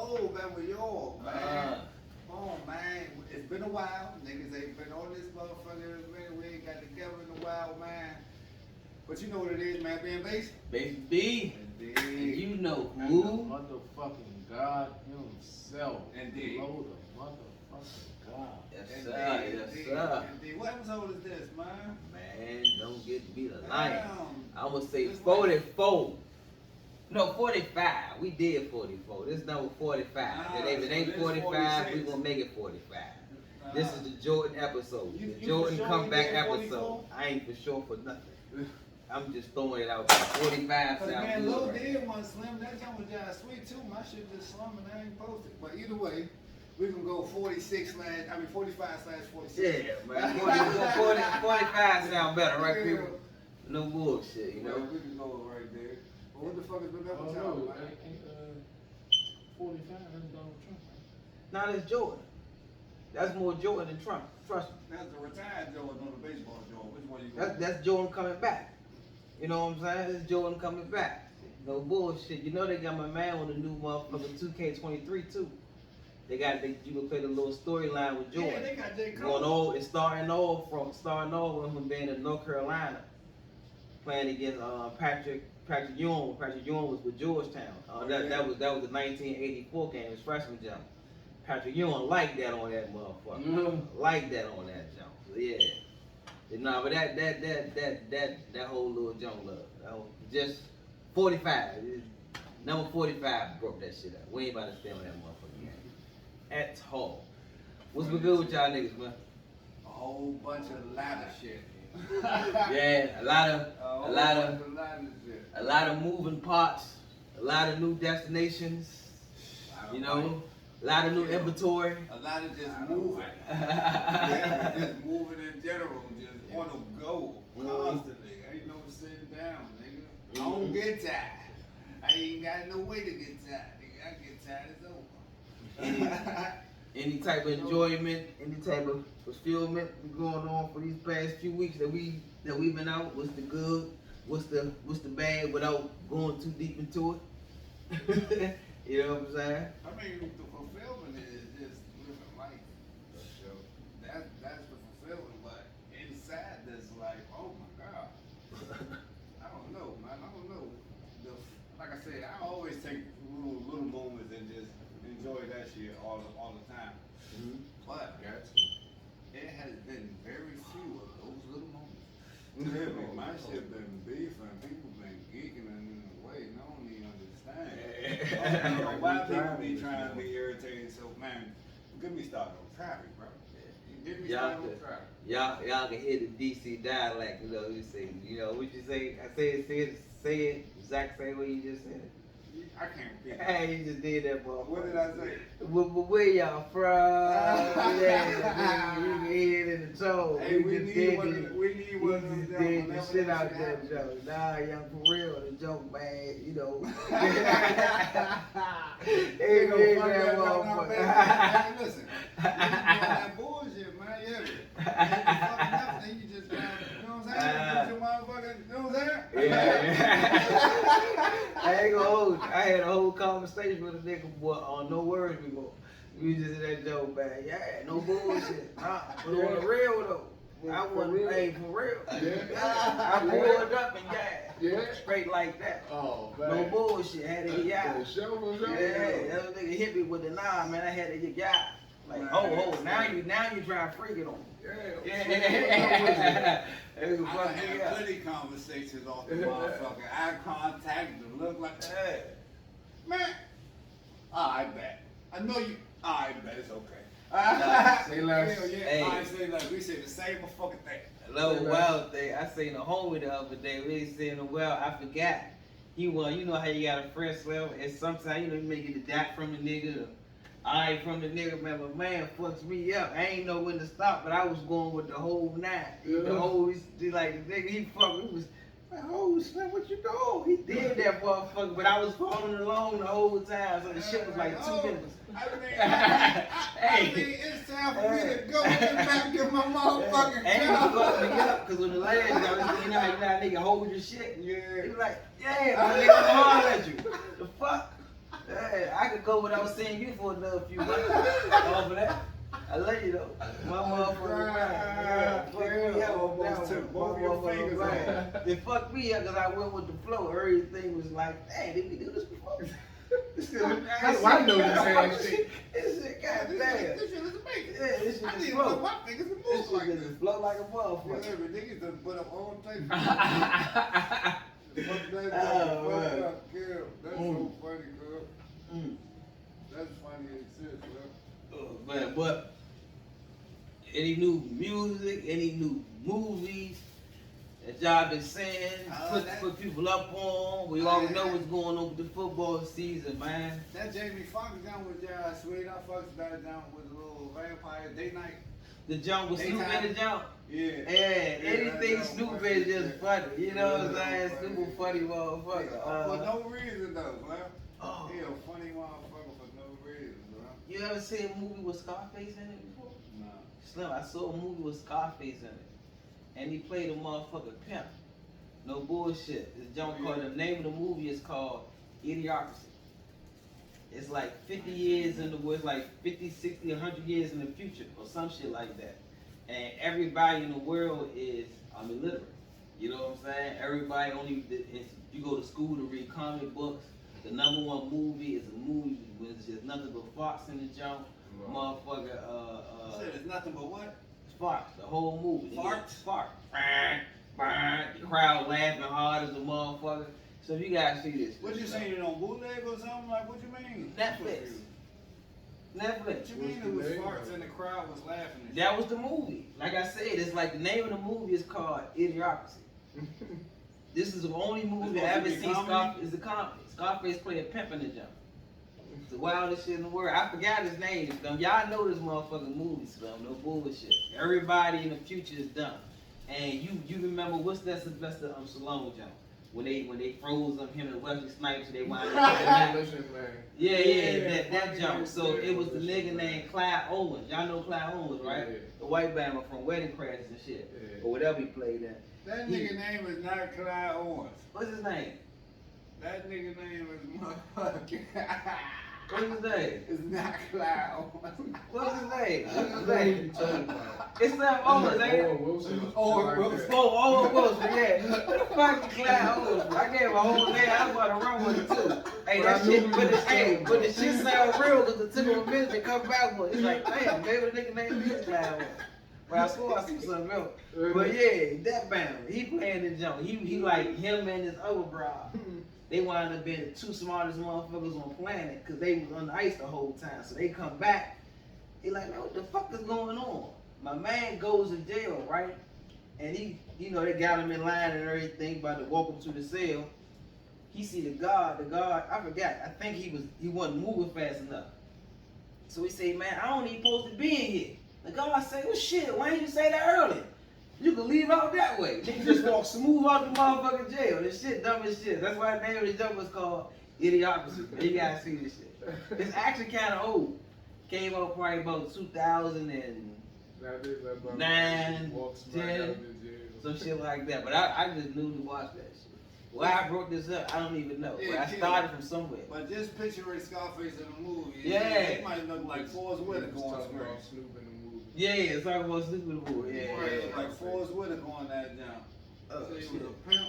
Yo, man, we all, man. Come on, man. It's been a while. Niggas ain't been on this motherfucker. Man, we ain't got together in a while, man. But you know what it is, man. Being base. Baby, Indeed. and you know And who? the motherfucking God himself. Indeed. Blow the motherfucking God. Yes, sir. Yes, sir. Indeed. What episode is this, man? Man, don't get me the line. Damn. I would say This 44. No, 45. We did 44. This number 45. Nah, And if it so ain't this 45, 46. we gonna make it 45. Nah. This is the Jordan episode. You The for Jordan sure comeback we did 44? episode. I ain't for sure for nothing. I'm just throwing it out there. 45 Cause sound man, good. Lil right? did one slim. That jump was just sweet too. My shit just slumming. I ain't posted. But either way, we can go 45 slash 46. Yeah, man. 45 sound better, right, Yeah. people? No bullshit, you know? We can go right there. But what the fuck has been up Oh, with y'all, no, man? ain't 45, that's Donald Trump. Now that's Jordan. That's more Jordan than Trump. Trust me. That's the retired Jordan on the baseball Jordan. Which one you going? That's Jordan coming back. You know what I'm saying? It's Jordan coming back. No bullshit. You know they got my man on the new motherfucker 2K23 too. You can play the little storyline with Jordan. Yeah, they got J. Going Cole. on and starting off with him being in North Carolina, playing against Patrick Ewing. Patrick Ewing was with Georgetown. That was the 1984 game. His freshman jump. Patrick Ewing liked that on that motherfucker. Liked that on that jump. So yeah. Nah, but that whole little jump love. That whole, just 45. Number 45 broke that shit up. We ain't about to stay on that motherfucker game. At all. What's been good with y'all niggas, man? A whole bunch of ladder shit. Yeah, a lot of shit. a lot of moving parts, a lot of new destinations, you know, a lot of new inventory. A lot of just moving. Yeah, just moving in general. Just want to go constantly. Ain't no sitting down, nigga. I don't get tired. I ain't got no way to get tired, nigga. I get tired, it's over. Any type of enjoyment, any type of fulfillment going on for these past few weeks that we've been out. What's the good? What's the bad? Without going too deep into it. You know what I'm saying? I mean, the fulfillment is just living life. So that's the fulfillment, but inside this like, oh my God. I don't know, man. I don't know. Like I said, I always take little moments and just enjoy that shit all the time. Mm-hmm. But Got to. it has been very few of those little moments. Really, my shit been beefing. People been geeking in a way I don't even understand. I don't know why people be trying to be irritated. So man, get me started on traffic, bro. Get me started on traffic. Y'all can hear the DC dialect, you know. You say, you know, what you say? I say it, exact same way you just said it. I can't repeat. Hey, you just did that, bro. What did I say? Where y'all from? Yeah, you can hear it in the tone. Hey, we just need did one it. of them. Just did the Whenever shit that out shit there, happens. Joe. Nah, young, for real, the joke, man, you know. Hey, Hey, no, man, fuck that that, motherfucker. hey, listen, you doing that bullshit, man. Yeah. Then you just, you know what I'm saying? Put your motherfucking, you know what I'm saying? Yeah. I ain't gonna hold you. I had a whole conversation with a nigga, boy, on no words before. We just in that joke, man. Yeah, no bullshit. Nah, but on the real though. I wasn't paid for real. Yeah. I pulled up and Yeah. straight like that. Oh, No man. bullshit. Had to get out. For sure. Yeah, that nigga hit me with the nah, man. I had to get out. Like, now you trying to freak it on me. Yeah. I done had plenty conversations off the motherfucker. Eye contact, the look like, hey, man, I bet. I know you, I bet it's okay. Say less. Hell yeah, Hey. I say less. We say the same motherfucking thing. Hello, wild thing. I seen a homie the other day. We ain't seen him well. I forgot. He was, you know how you got a friend level, and sometimes you know you may get the dot from the nigga. I from the nigga, man, but man fucks me up. I ain't know when to stop, but I was going with the whole night. The whole, like the nigga, he fucked. He was like, oh shit, what you doing? He did that motherfucker, but I was following along the whole time, so the shit was like 2 minutes. I mean, it's time for me to go get back to my motherfucking And he job. fucked me up, cause when the last guy was, you know how nigga hold your shit? Yeah. He was like, yeah, my nigga, I'm hard at you. The fuck? Hey, I could go without seeing you for another few months. Over that. I love you though. My motherfucker right. Fuck me up. Almost took both your fingers off. They fucked me up because I went with the flow. Everything was like, hey, did we do this before? That's why I know this ass shit. This shit, goddamn. This shit is amazing. Yeah, this shit I just need to flow. put my fingers and This move like shit this. just flow like a Yeah, motherfucker. every nigga done put up on tape. Oh, Fuck that, man. fuck up, girl. That's so funny, girl. Mm. That's funny as shit, bro. Oh, man, but any new music, any new movies that y'all been saying, put people up on? We already know what's going on with the football season, man. That Jamie Foxx down with sweet. I fucks that down with the little vampire date night. The jump with Snoop in the jump. Yeah. Yeah, anything that's Snoop funny is as just shit. funny. You know what I'm Yeah, saying? funny. Snoop a funny motherfucker. For no reason though, man. Oh. He a funny motherfucker for no reason, bro. You ever seen a movie with Scarface in it before? Nah. Slim, I saw a movie with Scarface in it. And he played a motherfucker pimp. No bullshit. This junk called, the name of the movie is called Idiocracy. It's like 50 years in the world, like 50, 60, 100 years in the future or some shit like that. And everybody in the world is illiterate. You know what I'm saying? Everybody only, you go to school to read comic books. The number one movie is a movie with just nothing but farts in the junk. Motherfucker, You said it's nothing but what? farts, the whole movie. Farts? Fart. The crowd laughing hard as a motherfucker. So if you guys see this. What you saying, you on bootleg or something? Like, what you mean? Netflix. What you mean it was farts and the crowd was laughing and shit? That was the movie. Like I said, it's like the name of the movie is called Idiocracy. This is the only movie I ever It's supposed to seen. be comedy? Is a comedy. Scarface played a pimp in the jump. It's the wildest shit in the world. I forgot his name. Y'all know this motherfucking movie, no bullshit. Everybody in the future is dumb. And you remember what's that Sylvester Stallone jump? When they froze him and Wesley Snipes, they wound up. Yeah, that jump. So it was the nigga named Clyde Owens. Y'all know Clyde Owens, right? Yeah. The white band from Wedding Crashers and shit. Yeah. Or whatever he played in. That nigga name is not Clyde Owens. What's his name? That nigga name is motherfucking. What's his name? It's not Clyde Owens. What's his name? What's his What are name? you talking about? It's Sam Owens, ain't it? Owen Wilson. Owen Wilson. Oh, Owen Wilson, yeah. What the fuck is Clyde Owens? I gave a whole name. I was about to run with it too. Hey, that shit, but the shit sound real because it took him a minute to come back with it. It's like, damn, maybe the nigga name is Clyde Owens. But I swore I see something else. But yeah, that band, he playing the jump. He like him and his other bro. They wound up being the two smartest motherfuckers on the planet because they was on the ice the whole time. So they come back, they like, man, what the fuck is going on? My man goes to jail, right? And he, they got him in line and everything, about to walk him to the cell. He see the guard, I forgot, I think he wasn't moving fast enough. So he say, man, I don't even supposed to be in here. The guard say, well shit, why didn't you say that earlier? You can leave out that way. They just walk smooth out the motherfucking jail. This shit dumb as shit. That's why the name of the jump was called Idiocracy. Man, you gotta see this shit. It's actually kind of old. Came out probably about 2009, 10, some shit like that. But I just knew to watch that shit. Why I brought this up, I don't even know. But I started from somewhere. But just picturing Scarface in the movie, Yeah. he might look like Forrest Whitaker on screen. Yeah, it's talking about Snoop in the movie. He Yeah. probably look like Forrest Whitaker on that jump. Oh, So he shit. was a pimp.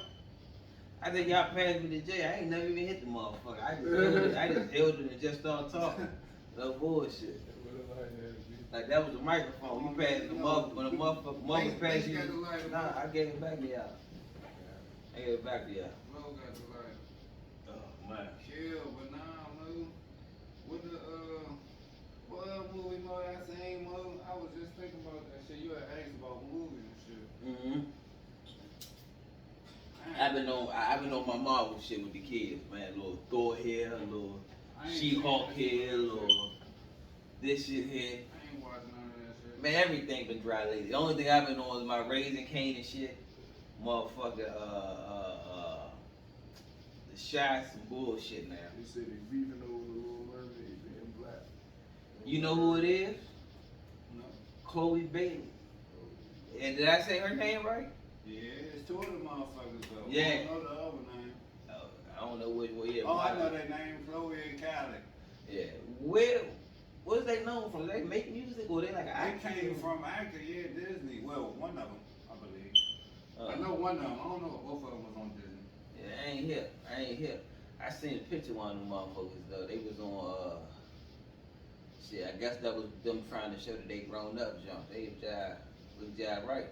I think y'all passed me to jail. I ain't never even hit the motherfucker. I just held it and just started talking. No bullshit. Like that was the microphone. You passed the mother when the mother passed you. Nah, I gave it back to y'all. I gave it back to y'all. Flo got the light. Oh man. Chill, but nah, Mo. What movie Mo I seen, Mo? I was just thinking about that shit. You had asked about movies and shit. Mhm. I've been on my Marvel shit with the kids, man. Little Thor here, little She-Hulk here, little this shit here. I ain't watching none of that shit. Man, everything been dry lately. The only thing I've been on is my Raising Cane and shit. Motherfucker, the shots and bullshit now. They said they beefing over the Little Mermaid being black. You know who it is? No. Chloe Bailey. And did I say her name right? Yeah, it's two of the motherfuckers though. Yeah. I don't know the other name. I don't know which way. Oh, I know their name, Chloe and Cali. Yeah. Where? What is they known from? They make music or they like an actor? They came from actor, yeah, Disney. Well, one of them, I believe. I know one of them. I don't know if both of them was on Disney. Yeah, I ain't here. I seen a picture of one of them motherfuckers though. They was on shit, I guess that was them trying to show that they grown up jump. They look jive right.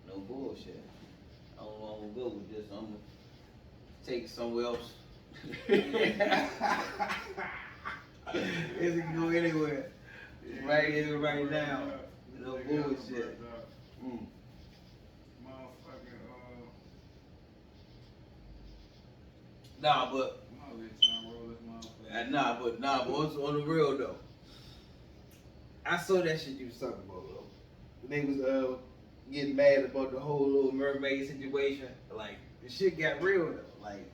No bullshit. I don't know I'm gonna go with this. I'm gonna take it somewhere else. It can go anywhere. Right here, right now. No bullshit. Nah, but what's on the real though? I saw that shit you was talking about, though. They was getting mad about the whole Little Mermaid situation. Like the shit got real though. Like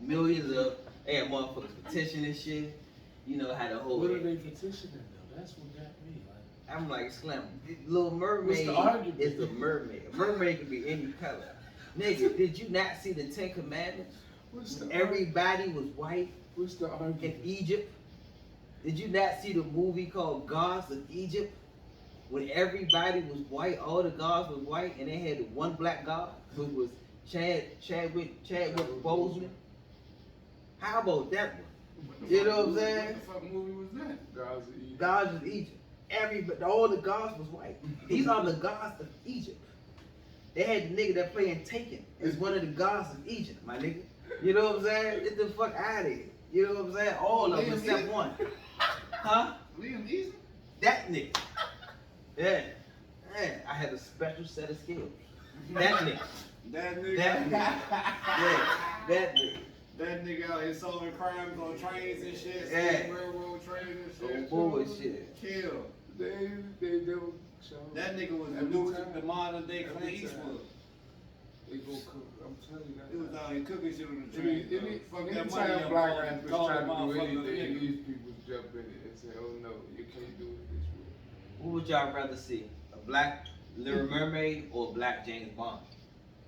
millions of motherfuckers petitioning shit. You know how the whole. What are they petitioning though? That's what got me. Like, I'm like Slim. Little Mermaid is a mermaid. A mermaid can be any color. Nigga, did you not see the 10 Commandments? Everybody was white. What's the argument? In Egypt. Did you not see the movie called Gods of Egypt? When everybody was white, all the gods was white, and they had one black god, who was Chadwick Boseman. How about that one? You know what I'm saying? What the fuck movie was that? Gods of Egypt. Gods of Egypt. All the gods was white. These are the gods of Egypt. They had the nigga that playing Taken as one of the gods of Egypt, my nigga. You know what I'm saying? Get the fuck out of here. You know what I'm saying? All of them except one. Huh? Liam Neeson? That nigga. Yeah. Man, I had a special set of skills. That nigga. That nigga. That nigga. Yeah, that nigga. That nigga out here solving crimes on trains and shit. Yeah. Railroad trains and shit. Oh, bullshit. Kill. They don't show. That nigga was the modern day Clint Eastwood. They go cook. I'm telling you that. He was out here cooking shit on the train. Anytime black rappers try to do anything, these people jump in it and say, "Oh no, you can't do it this way." What would y'all rather see? A black Little Mermaid or a black James Bond?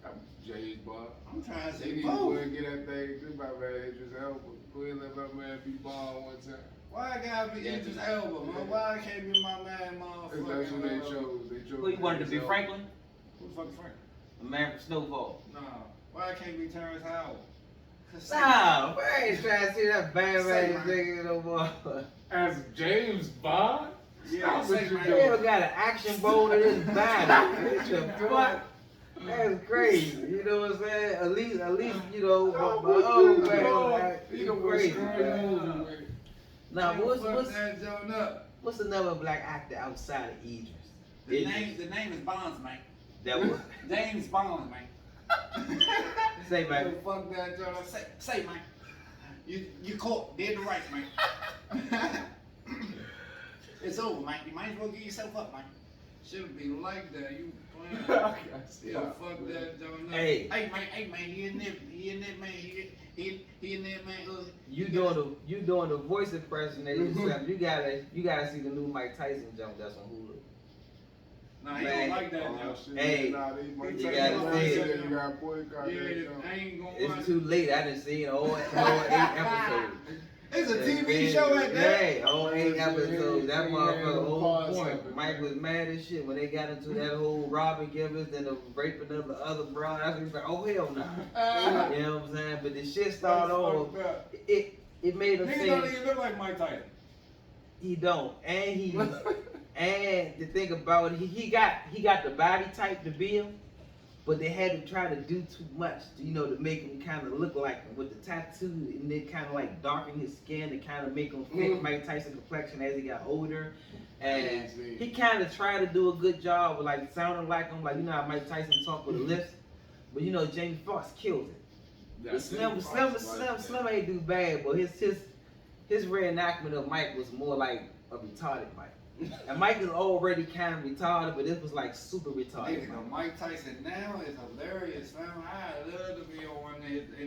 I'm James Bond. I'm trying to They say need to both. go and get that thing. Do my man Idris Elba. Go ahead and let my man be Bond one time. Why I gotta be Idris Elba, man? Why I can't be my man, That's what they motherfucker? chose. They chose. Who you wanted to be, Idris Elba. Franklin? Who the fuck is Frank? A man from Snowfall. Nah. Why I can't be Terrence Howard? Nah, I ain't trying to see that bad Say, ass man. nigga no more. As James Bond? Yeah, Stop say, what you man. They doing. don't got an action bone in his body. What the fuck? That's crazy. You know what I'm saying? At least, you know, You know crazy. what's Now, Fuck that joint up. what's another black actor outside of Idris? The name is Bonds, man. That was James Bonds, man. say, man. Fuck that joint up. Say, man. You caught dead to rights, man. It's over, man. You might as well give yourself up, man. Shouldn't be like that. You playing. Yeah, fuck that joint up. Hey, man. He in there, man. He in there, man. you doing the voice impersonation stuff. You gotta see the new Mike Tyson jump that's on Hulu. Nah, he Man. don't like that joint. Hey, you gotta see it. You got boycott that Yeah, show. I ain't gonna watch It's too late. I done seen all 8 episodes. It's a TV show at that. Yeah, all 8 episodes. That Yeah, motherfucker pause on it, point. Mike was mad as shit when they got into that whole Robin Givens and the raping of the other bro. That's when he was like, oh hell no. You know what I'm saying? But the shit started off. It made him Niggas don't think even look like Mike Tyson. he don't, and the thing about it, he got the body type to be him, but they had to try to do too much, you know, to make him kind of look like him with the tattoo, and they kind of like darken his skin to kind of make him fit Mike Tyson complexion as he got older, and he kind of tried to do a good job with like sounding like him, like you know how Mike Tyson talk with a lisp, but you know Jamie Foxx killed it. But Slim ain't do bad, but his reenactment of Mike was more like a retarded Mike. And Mike is already kind of retarded, but this was like super retarded. Nigga, Mike Tyson now is hilarious, man. I love to be on in the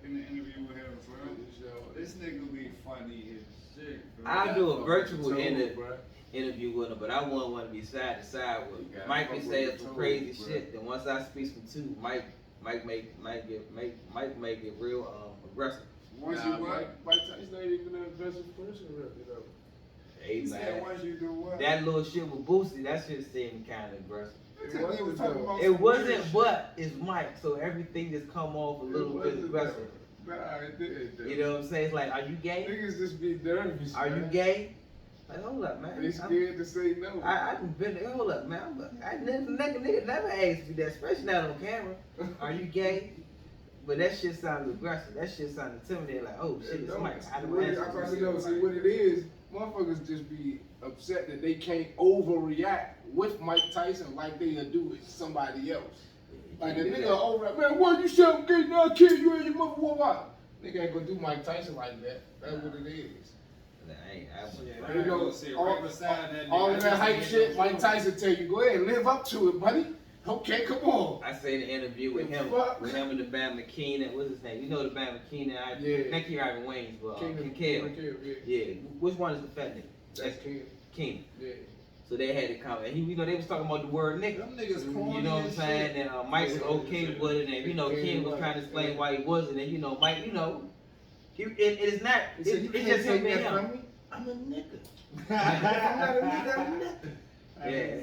interview with him, bro. This nigga be funny as shit, bro. I'll do a virtual interview with him, but I wouldn't want to be side to side with him. Mike be saying some crazy shit. Then once I speak some too, Mike Mike make it real aggressive. Once you what? Mike Tyson ain't even an aggressive person, really, though. Hey, He said man, once you do what? that little shit with Boosie, that shit seemed kind of aggressive. They was talking about It some wasn't, weird shit. but it's Mike, so everything just come off a little bit aggressive. Nah, it didn't. You know what I'm saying? It's like, are you gay? Niggas just be nervous. Are you man. gay? Like, hold up, man. They scared to say no. I done been there. Hold up, man. Nigga never asked me that, especially not on camera. Are you gay? But that shit sounded aggressive. That shit sounded intimidating. Like, oh shit, it's Mike. I don't I answer. probably know. See what it is. Motherfuckers just be upset that they can't overreact with Mike Tyson like they do with somebody else. Like the nigga overreact, man, why you say I'm gay? Now I kill you and your mother. What? Nigga ain't gonna do Mike Tyson like that. That's what it is. You know, all of that hype shit, Mike Tyson tell you, go ahead, live up to it, buddy. Okay, come on. I say the interview with him and the band McKeenan. What's his name? You know the band McKeenan? Yeah. Thank you, Ivan Wayne's, but Kincaid, yeah. Which one is the fat nigga? That's Keenan. Yeah. So they had to come, and you know they was talking about the word nigga. Them niggas corny. You know what I'm saying? And Mike was okay with it, and you know Ken was trying to explain why he wasn't, and you know Mike, you know, it's not. It's just him being him. I'm a nigga. I'm not a nigga. I'm a nigga. Yeah.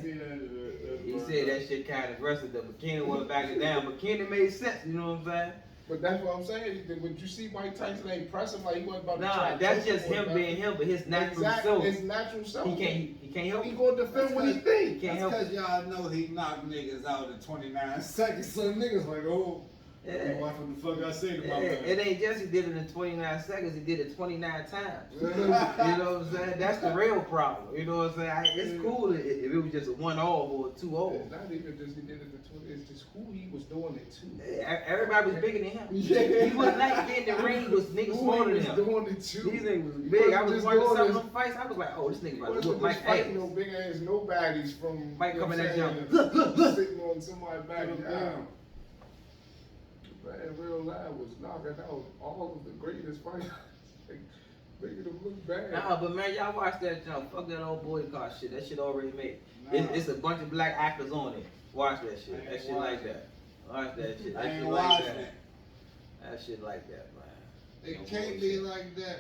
He said that shit kind of aggressive, though, but Ken wasn't backing down. But Ken made sense, you know what I'm saying? But that's what I'm saying. When you see Mike Tyson ain't pressing like he wasn't about to try. Nah, that's just him being him, but his natural self. His natural self. He can't help. He gonna defend what he think. He can't help. That's because y'all know he knocked niggas out in 29 seconds. So niggas like, oh, yeah. watch what the fuck I say about that. It ain't just he did it in 29 seconds, he did it 29 times. You know what I'm saying? That's the real problem. You know what I'm saying? It's cool if it was just a 1-0 or a 2-0. It's not even just he did it to 20, it's just who he was doing it to. Everybody was bigger than him. Yeah. He was not getting the ring, was niggas smaller than him. Doing it to. These niggas was big. I was watching some of them fights, I was like, oh, this nigga about to whoop Mike ass. No big ass nobodies from Mike coming at jump. Sitting on somebody's back down. Man, real life was knocking out all of the greatest fighters. Making them look bad. Nah, but man, y'all watch that jump. Fuck that old boycott shit. That shit already made. It's a bunch of black actors on it. Watch that shit. That shit like that. Watch that shit. That shit like that. That shit like that, man. It can't be like that.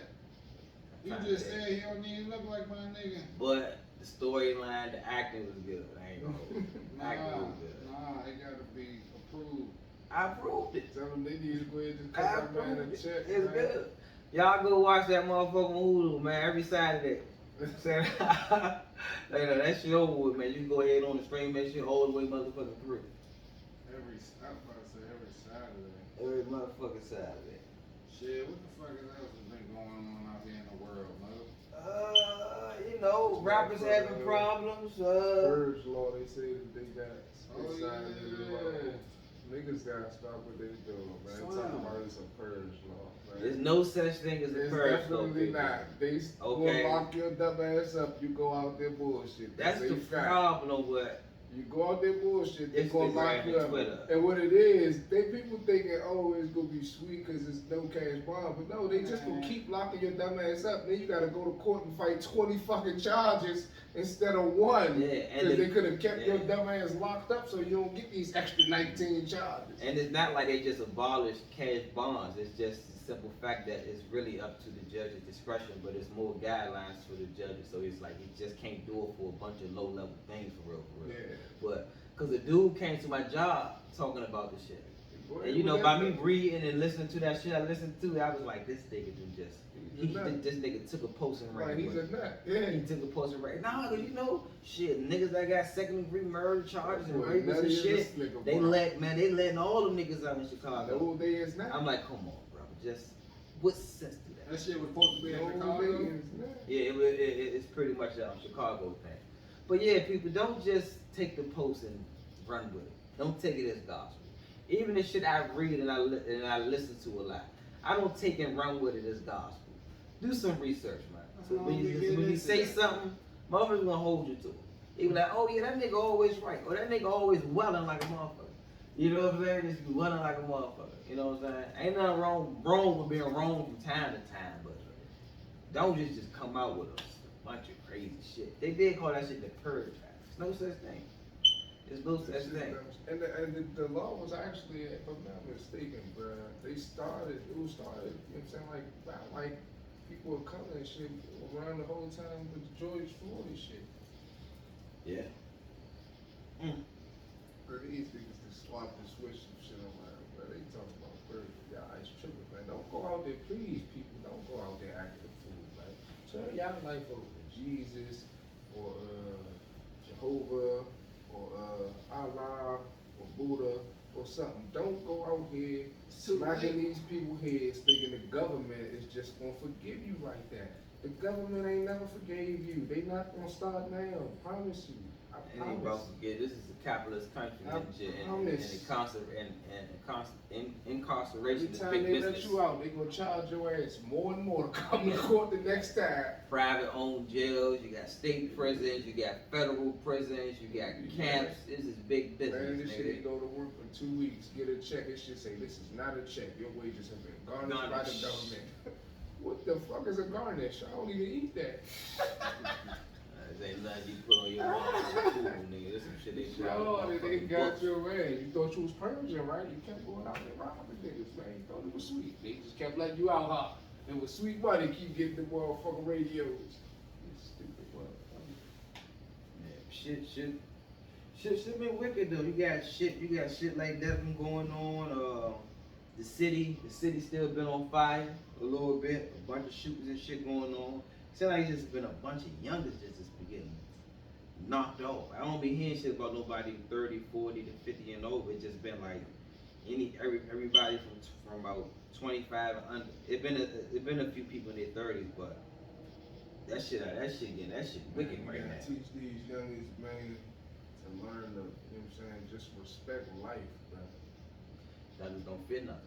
You just said he don't even look like my nigga. But the storyline, the acting was good. I ain't gonna hold you. Acting was good. Nah, it gotta be approved. I approved it. Tell them they need to go ahead and just cut that man a check. It's good. Y'all go watch that motherfucker on Hulu, man, every Saturday. Saturday. You know, that shit over with, man. You can go ahead on the stream that shit all the way motherfucking through. Every Saturday. Every motherfucking Saturday. Shit, what the fuck else has been going on out here in the world, mother? You know, rappers having problems. Purge law, they say that they got. Oh, signed yeah. into law. Niggas gotta stop what they doing, man. Talking about it's a purge law, man. There's no such thing as a It's purge law. definitely not. They Okay. will lock your dumb ass up. You go out there bullshit. That's the fact. problem with You go out there bullshit, they gonna lock Instagram you and up. Twitter. And what it is, people thinking, oh, it's gonna be sweet because it's no cash bond. But no, they just gonna keep locking your dumb ass up. Then you gotta go to court and fight 20 fucking charges instead of one. Yeah, and Because they could have kept your dumb ass locked up so you don't get these extra 19 charges. And it's not like they just abolished cash bonds. It's just the simple fact that it's really up to the judge's discretion, but it's more guidelines for the judges. So it's like you just can't do it for a bunch of low-level things for real. Yeah. But because the dude came to my job talking about the shit. Boy, And you know, by me reading and listening to that shit I listened to, I was like, this nigga just, this nigga took a post and ran. Like, he's a nut. He Yeah. took a post and ran. Nah, cause you know, shit, niggas that got second-degree murder charges and Boy, rapists nutty and is shit, this nigga, they boy. letting all them niggas out in Chicago. No, they is not. I'm like, come on, bro, just, what sense do that? That shit was supposed to be in No, Chicago. they is not. Yeah, it's pretty much a Chicago thing. But yeah, people, don't just take the post and run with it. Don't take it as gospel. Even the shit I read and I listen to a lot, I don't take and run with it as gospel. Do some research, man. So when you say something, motherfuckers gonna hold you to it. They be like, oh yeah, that nigga always right, or that nigga always welling like a motherfucker. You know what I'm saying? Just be welling like a motherfucker. You know what I'm saying? Ain't nothing wrong with being wrong from time to time, but don't just come out with a bunch of crazy shit. They did call that shit the purge act. There's no such thing. It's no such thing. And the law was actually, if I'm not mistaken, bro, it was started, you know what I'm saying, like, like people were coming and shit around the whole time with the George Floyd shit. Yeah. But these niggas just swap and switch some shit around, bro. They talking about birds, y'all ice tripping, man. Don't go out there, please, people. Don't go out there acting a fool, man. Turn y'all life over to Jesus or Jehovah or Allah or Buddha or something. Don't go out here smacking these people's heads thinking the government is just gonna forgive you like that. The government ain't never forgave you. They not gonna start now. Promise you. I And ain't about to forget, this is a capitalist country and incarceration Every is time big they business. let you out, they gonna charge your ass more and more to come to court the next time. Private owned jails, you got state prisons, you got federal prisons, you got camps. This is big business. Man, this shit, nigga. they go to work for 2 weeks, get a check, it should say, this is not a check, your wages have been garnished by the government. What the fuck is a garnish? I don't even eat that. This ain't nothing you put on your mouth, nigga. This some shit they put on Yo, your they motherfucking got books. your way. You thought you was purging, right? You kept going out there robbing niggas, man. You thought it was sweet. They just kept letting you out, huh? It was sweet money, keep getting the motherfucking radios. You stupid motherfucker. Yeah, shit been wicked though. You got shit like that been going on. The city still been on fire a little bit. A bunch of shootings and shit going on. Seems like it's just been a bunch of youngers just been getting knocked off. I don't be hearing shit about nobody 30, 40 to 50 and over. It's just been like everybody from about 25 and under. It been a few people in their 30s, but that shit wicked right now. Teach these youngins, man, to learn to, you know what I'm saying, just respect life, man. That just don't fit nothing,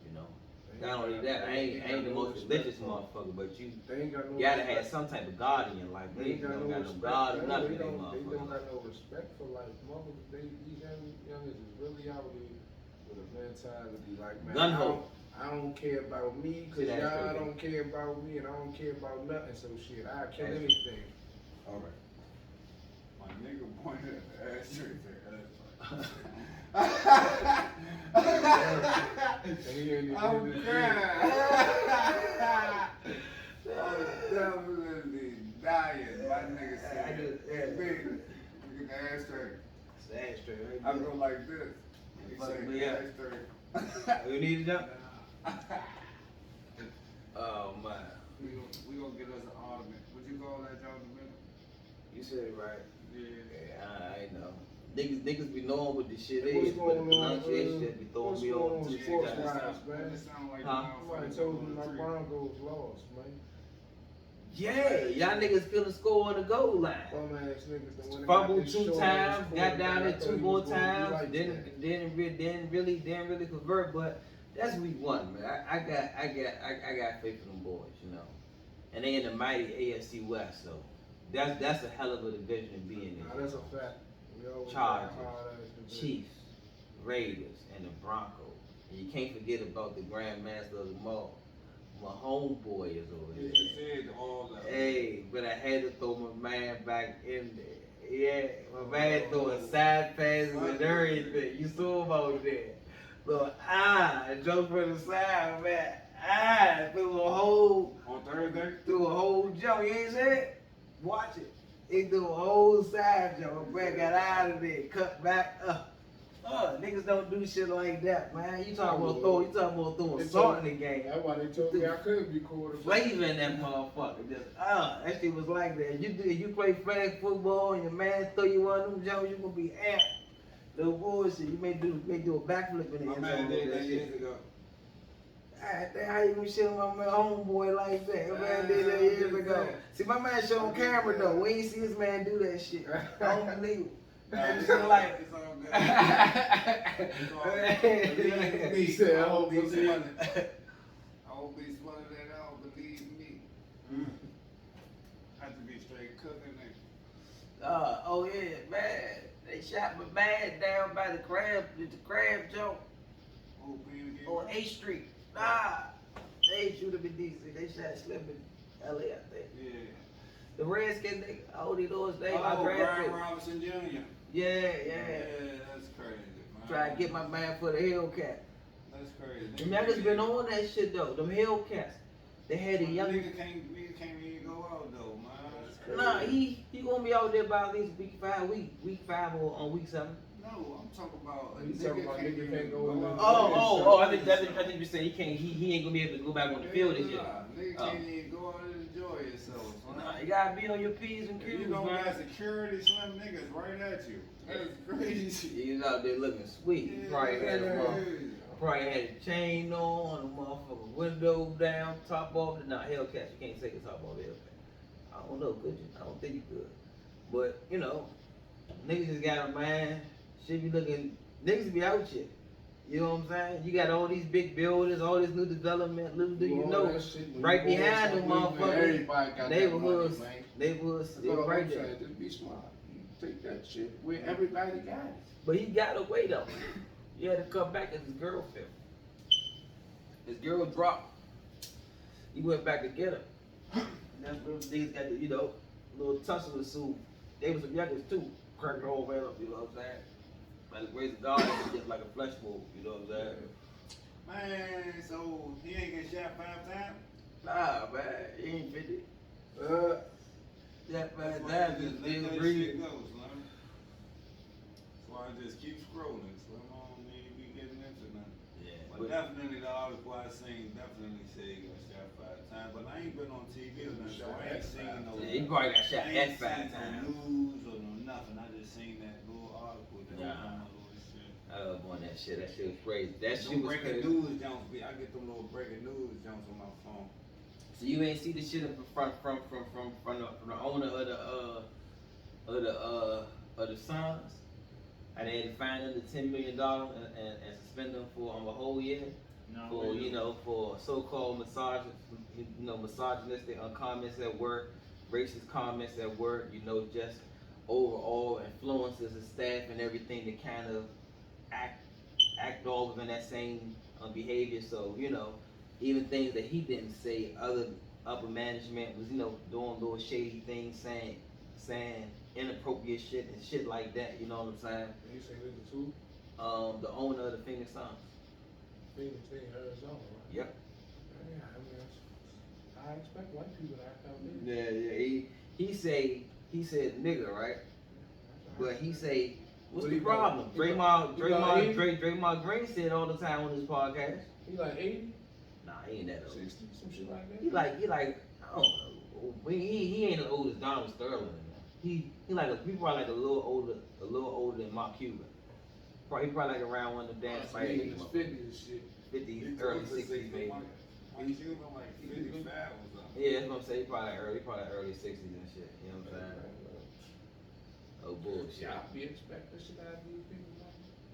you know. Not only that, I ain't the most religious motherfucker, but you gotta have some type of God in your life. They don't got no God or nothing in their They don't motherfucker. got no respect for life. These youngins is really out here with a mentality like, man, Gun-ho. I don't care about me, cause See, that's y'all crazy. don't care about me, and I don't care about nothing, so shit, I'll kill That's- anything. Alright. My nigga pointed at the ashtray. I'm crying. I'm definitely dying. My nigga said, hey, big, look at the ashtray. It's the ashtray, right? I go like this. He Fuck said, me the up. ashtray. You need to jump? Oh man. We gonna get us an ornament. What you call that, John? You said it right. Yeah. Yeah, I know. Niggas be knowing what this shit What's is, but going the on, pronunciation just be throwing what's me going off on too sports sometimes. wise, man? It sound like Huh? Somebody told me my Broncos lost, man. Yeah, y'all niggas couldn't score on the goal line. Bum ass niggas that went and got Fumbled this 2 short times, ass got down there quarterback. I 2 thought he more was gonna be times, like didn't really convert, but that's week 1, man. I got faith in them boys, you know. And they in the mighty AFC West, so that's a hell of a division to be in. Nah, that's a fact. We always Chargers, got hard-ass division. Chiefs, Raiders, and the Broncos. And you can't forget about the Grandmaster of them all. My homeboy is over there. He said all that. Hey, but I had to throw my man back in there. Yeah, my man throwing side passes and everything. You saw him over there. So I jumped from the side, man. I threw a whole On Thursday? jump. You ain't say it? Watch it. He threw a whole side jump. My man got out of there, cut back up. Niggas don't do shit like that, man. You talking about throwing salt in the game. That's why they told me I couldn't be quarterback. Flavor in that motherfucker. Just, that shit was like that. You play flag football and your man throw you one of them jumps, you gonna be amped. No bullshit. You may do a backflip in the My end man zone. did That that shit. years ago. How you gonna shit on my man homeboy like that? My man did that years ago. See, my man showed on camera though. We ain't see his man do that shit. I don't believe it. I'm just like, It's all good. It's all good. He said, I hope be he smelling. did. I hope be smelling that out, believe me. Have to be straight cooking it. oh yeah, man. They shot my man down by the crab joint Hope we get on 8th Street. Nah, they ain't shoot him in DC. They shot Slim in LA, I think. Yeah. The The Redskins, they Odie Lewis, they my Oh, draft Brian pick. Robinson Jr. Yeah, Yeah, yeah. that's crazy, man. Try to get my man for the Hellcat. That's crazy. Them niggas been on that shit though. Them Hellcats. They had a young. Nigga can't even go out though, man. Nah, he gonna be out there by at least week 5 or on week 7. No, I'm talking about a You talking about nigga can't go in there. Oh, I think you said he ain't gonna be able to go back on the field this year. Nigga can't even go out and enjoy yourself. Nah, you gotta be on your P's and Q's, You don't man. got security, slim niggas right at you. That's crazy. He's out there looking sweet. He probably had a chain on, a motherfucking window down, top off. Nah, Hellcats, you can't take a top off Hellcat. I don't know, could you? I don't think you could. But, you know, niggas just got a mind. Shit be looking, niggas be out shit. You know what I'm saying? You got all these big buildings, all this new development. Little do you know, right behind them motherfuckers, neighborhoods, still right there. Just be smart. You take that shit where everybody got it. But he got away though. He had to come back as his girl fell. His girl dropped. He went back to get her. And that's what these got the, you know, little tussle with Sue. They was some youngers too. Cracked the whole man up, you know what I'm saying? By the grace of God, it's just like a flesh wound, you know what I'm saying? Man, so he ain't get shot 5 times? Nah, man, he ain't 50. That That's man, why that I just just let didn't that breathe. shit go, Slim. That's why I just keep scrolling, Slim. I don't need to be getting into nothing. Yeah, But definitely the article I seen definitely say he got shot 5 times. But I ain't been on TV or nothing, so I ain't seen no. yeah, he probably got shot I ain't at 5 seen times. no news or no nothing. I just seen that little article that was Nah. on my little shit. I love on that shit. That shit was crazy. That shit Them was breaking crazy. news Jones. I get them little breaking news Jones on my phone. So you ain't see the shit from the owner of the Suns? And they had to fine him the $10 million and suspend him for a whole year for for so-called misogynistic comments at work, racist comments at work. You know, just overall influences the staff and everything to kind of act all within that same behavior. So you know, even things that he didn't say, other upper management was doing little shady things, saying inappropriate shit and shit like that. You know what I'm saying? You say this is who? The owner of the Phoenix Suns. Phoenix, Arizona, right? Yep. Yeah, I mean, I expect white people to act out there. Yeah. He said nigga, right? But he say, what's the problem? Draymond Green said all the time on his podcast. He like 80? Nah, he ain't that old. 60, some shit like that? He like I don't know. He ain't as old as Donald Sterling. He probably like a little older than Mark Cuban. He probably like around one of the damn He fights. in his 50s and shit. 50s, early 60s maybe. He's even like 55 or something. Yeah, that's what I'm saying. He probably early 60s and shit. You know what I'm saying? Oh bullshit. Yeah, I be expecting shit out of these people.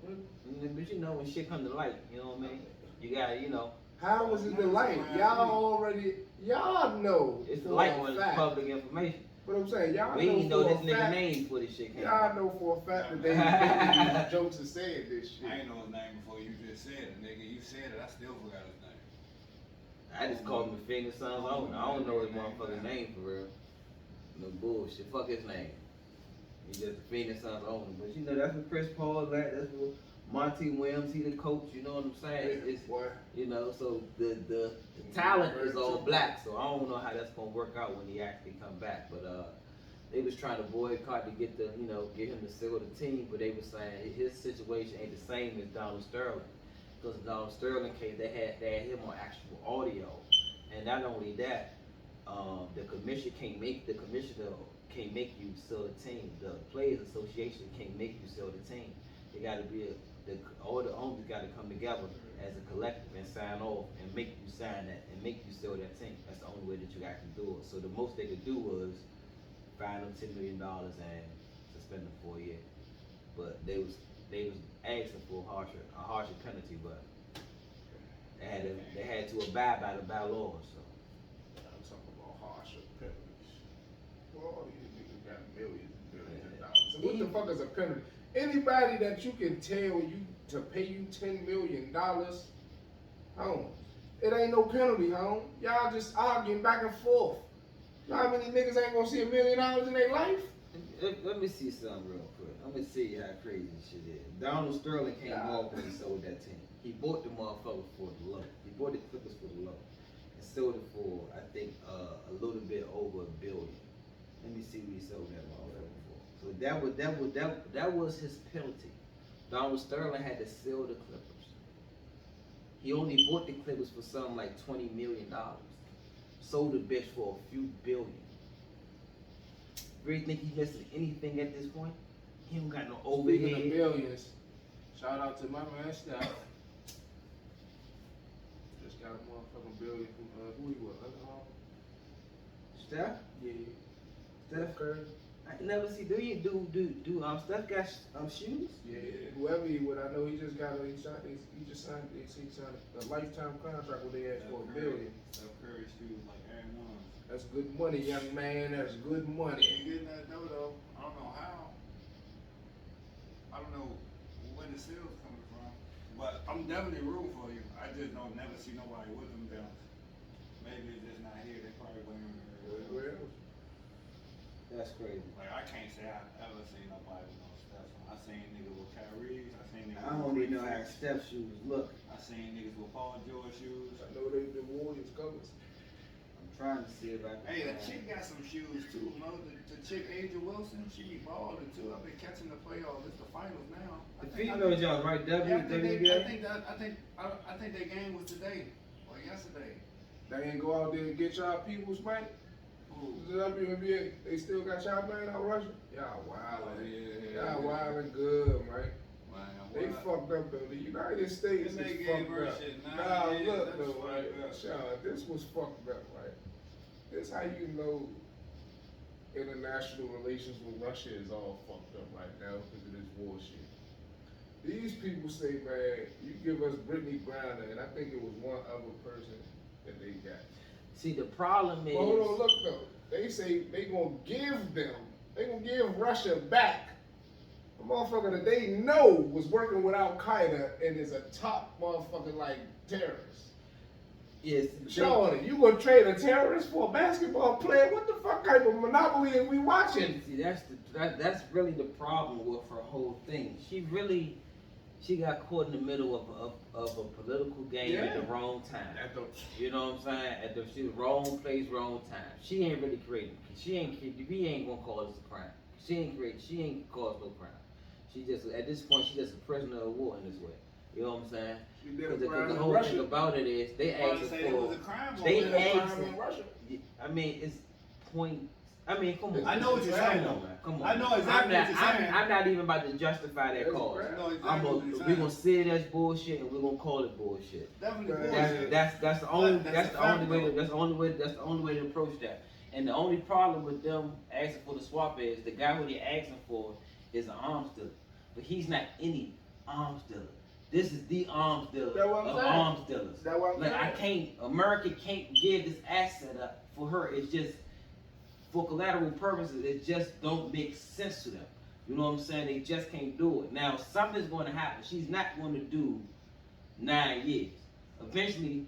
Really? But you know when shit come to light, you know what I mean? You gotta, How was it the light? Y'all know. it's the for light a when it's fact. public information. But I'm saying, y'all We didn't know for this a nigga fact. name before this shit came Y'all out. know for a fact that they making these jokes and saying this shit. I ain't know his name before you just said it, nigga. You said it, I still forgot his name. I just called him the Phoenix Suns owner. I don't know his motherfucking name for real. No bullshit. Fuck his name. He just the Phoenix Suns owner. But you know, that's what Chris Paul is at. That's what Monty Williams, he the coach. You know what I'm saying? It's Boy. you know, so the talent is all black. So I don't know how that's gonna work out when he actually come back. But they was trying to boycott to get get him to seal the team. But they was saying his situation ain't the same as Donald Sterling. Because Donald Sterling case, they had him on actual audio, and not only that, the commissioner can't make you sell the team. The Players Association can't make you sell the team. They got to be all the owners got to come together as a collective and sign off and make you sign that and make you sell that team. That's the only way that you actually do it. So the most they could do was fine them $10 million and suspend them for a year. But they was asking for a harsher penalty, but they had to abide by the bylaws. So I'm talking about harsher penalties. Well, these niggas got millions and billions of dollars. So what the fuck is a penalty? Anybody that you can tell you to pay you $10 million, home, it ain't no penalty, home. Y'all just arguing back and forth. know how many niggas ain't gonna see $1 million in their life? Let me see something real quick. Let me see how crazy this shit is. Donald Sterling came off when he sold that team. He bought the motherfucker for the low. He bought the Clippers for the low. And sold it for, I think, a little bit over $1 billion. Let me see what he sold that motherfucker for. So that was his penalty. Donald Sterling had to sell the Clippers. He only bought the Clippers for something like $20 million. Sold the bitch for a few billion. Really think he's missing anything at this point? He don't got no overhead. Speaking of billions, shout out to my man Steph. Just got a motherfucking billion from who he was? Steph? Yeah. Steph? Curry. I never see. Do Steph got shoes? Yeah. Whoever he would, I know he just got he signed a lifetime contract where they asked for $1 billion. Steph Curry shoes like Aaron Ones. That's good money, young man. That's good money. You getting that dough though? I don't know how. I don't know where the sales coming from, but I'm definitely rooting for you. I just don't never see nobody with them belts. Maybe it's just not here. They probably wearing it. Where else? That's crazy. Like I can't say I've ever seen nobody with no Steph's. I seen niggas with Kyrie's. I seen niggas. I don't even know how Steph shoes look. I seen niggas with Paul George shoes. I know they the Warriors colors. I'm trying to see if I can. Hey, the chick got some shoes too, no? The chick Angel Wilson, she be balling too. I've been catching the playoffs. It's the finals now. The female Jones, right? Yeah, WNBA? I think their game was today or yesterday. They ain't go out there and get y'all peoples, man. The WNBA, they still got y'all playing out Russia? Y'all wildin'. Y'all wildin' good, man. They fucked up though. The United States is fucked up. Nah, look though, right? Sean, this was fucked up, right? This how you know international relations with Russia is all fucked up right now because of this war shit. These people say, man, you give us Brittany Griner, and I think it was one other person that they got. See, the problem is. But hold on, look though. They say they gonna give Russia back a motherfucker that they know was working with Al Qaeda and is a top motherfucker like terrorist. Yes. Sean, you gonna trade a terrorist for a basketball player? What the fuck type of monopoly are we watching? See, that's really the problem with her whole thing. She got caught in the middle of a political game at the wrong time. You know what I'm saying? She was wrong place, wrong time. She ain't really creating. We ain't gonna call this a crime. She ain't caused no crime. She just at this point she just a prisoner of war in this way. You know what I'm saying? Because the whole thing about it is they asked for. They asked. I mean, it's point. I mean, come on. I know what you're saying, though. Come on. I know exactly what you're saying. I'm not even about to justify that cause. We're gonna say that's bullshit, and we're gonna call it bullshit. Definitely bullshit. That's the only way to approach that. And the only problem with them asking for the swap is the guy who they're asking for is an arms dealer, but he's not any arms dealer. This is the arms dealer of arms dealers. America can't give this asset up for her. It's just for collateral purposes. It just don't make sense to them. You know what I'm saying? They just can't do it. Now something's going to happen. She's not going to do 9 years. Eventually,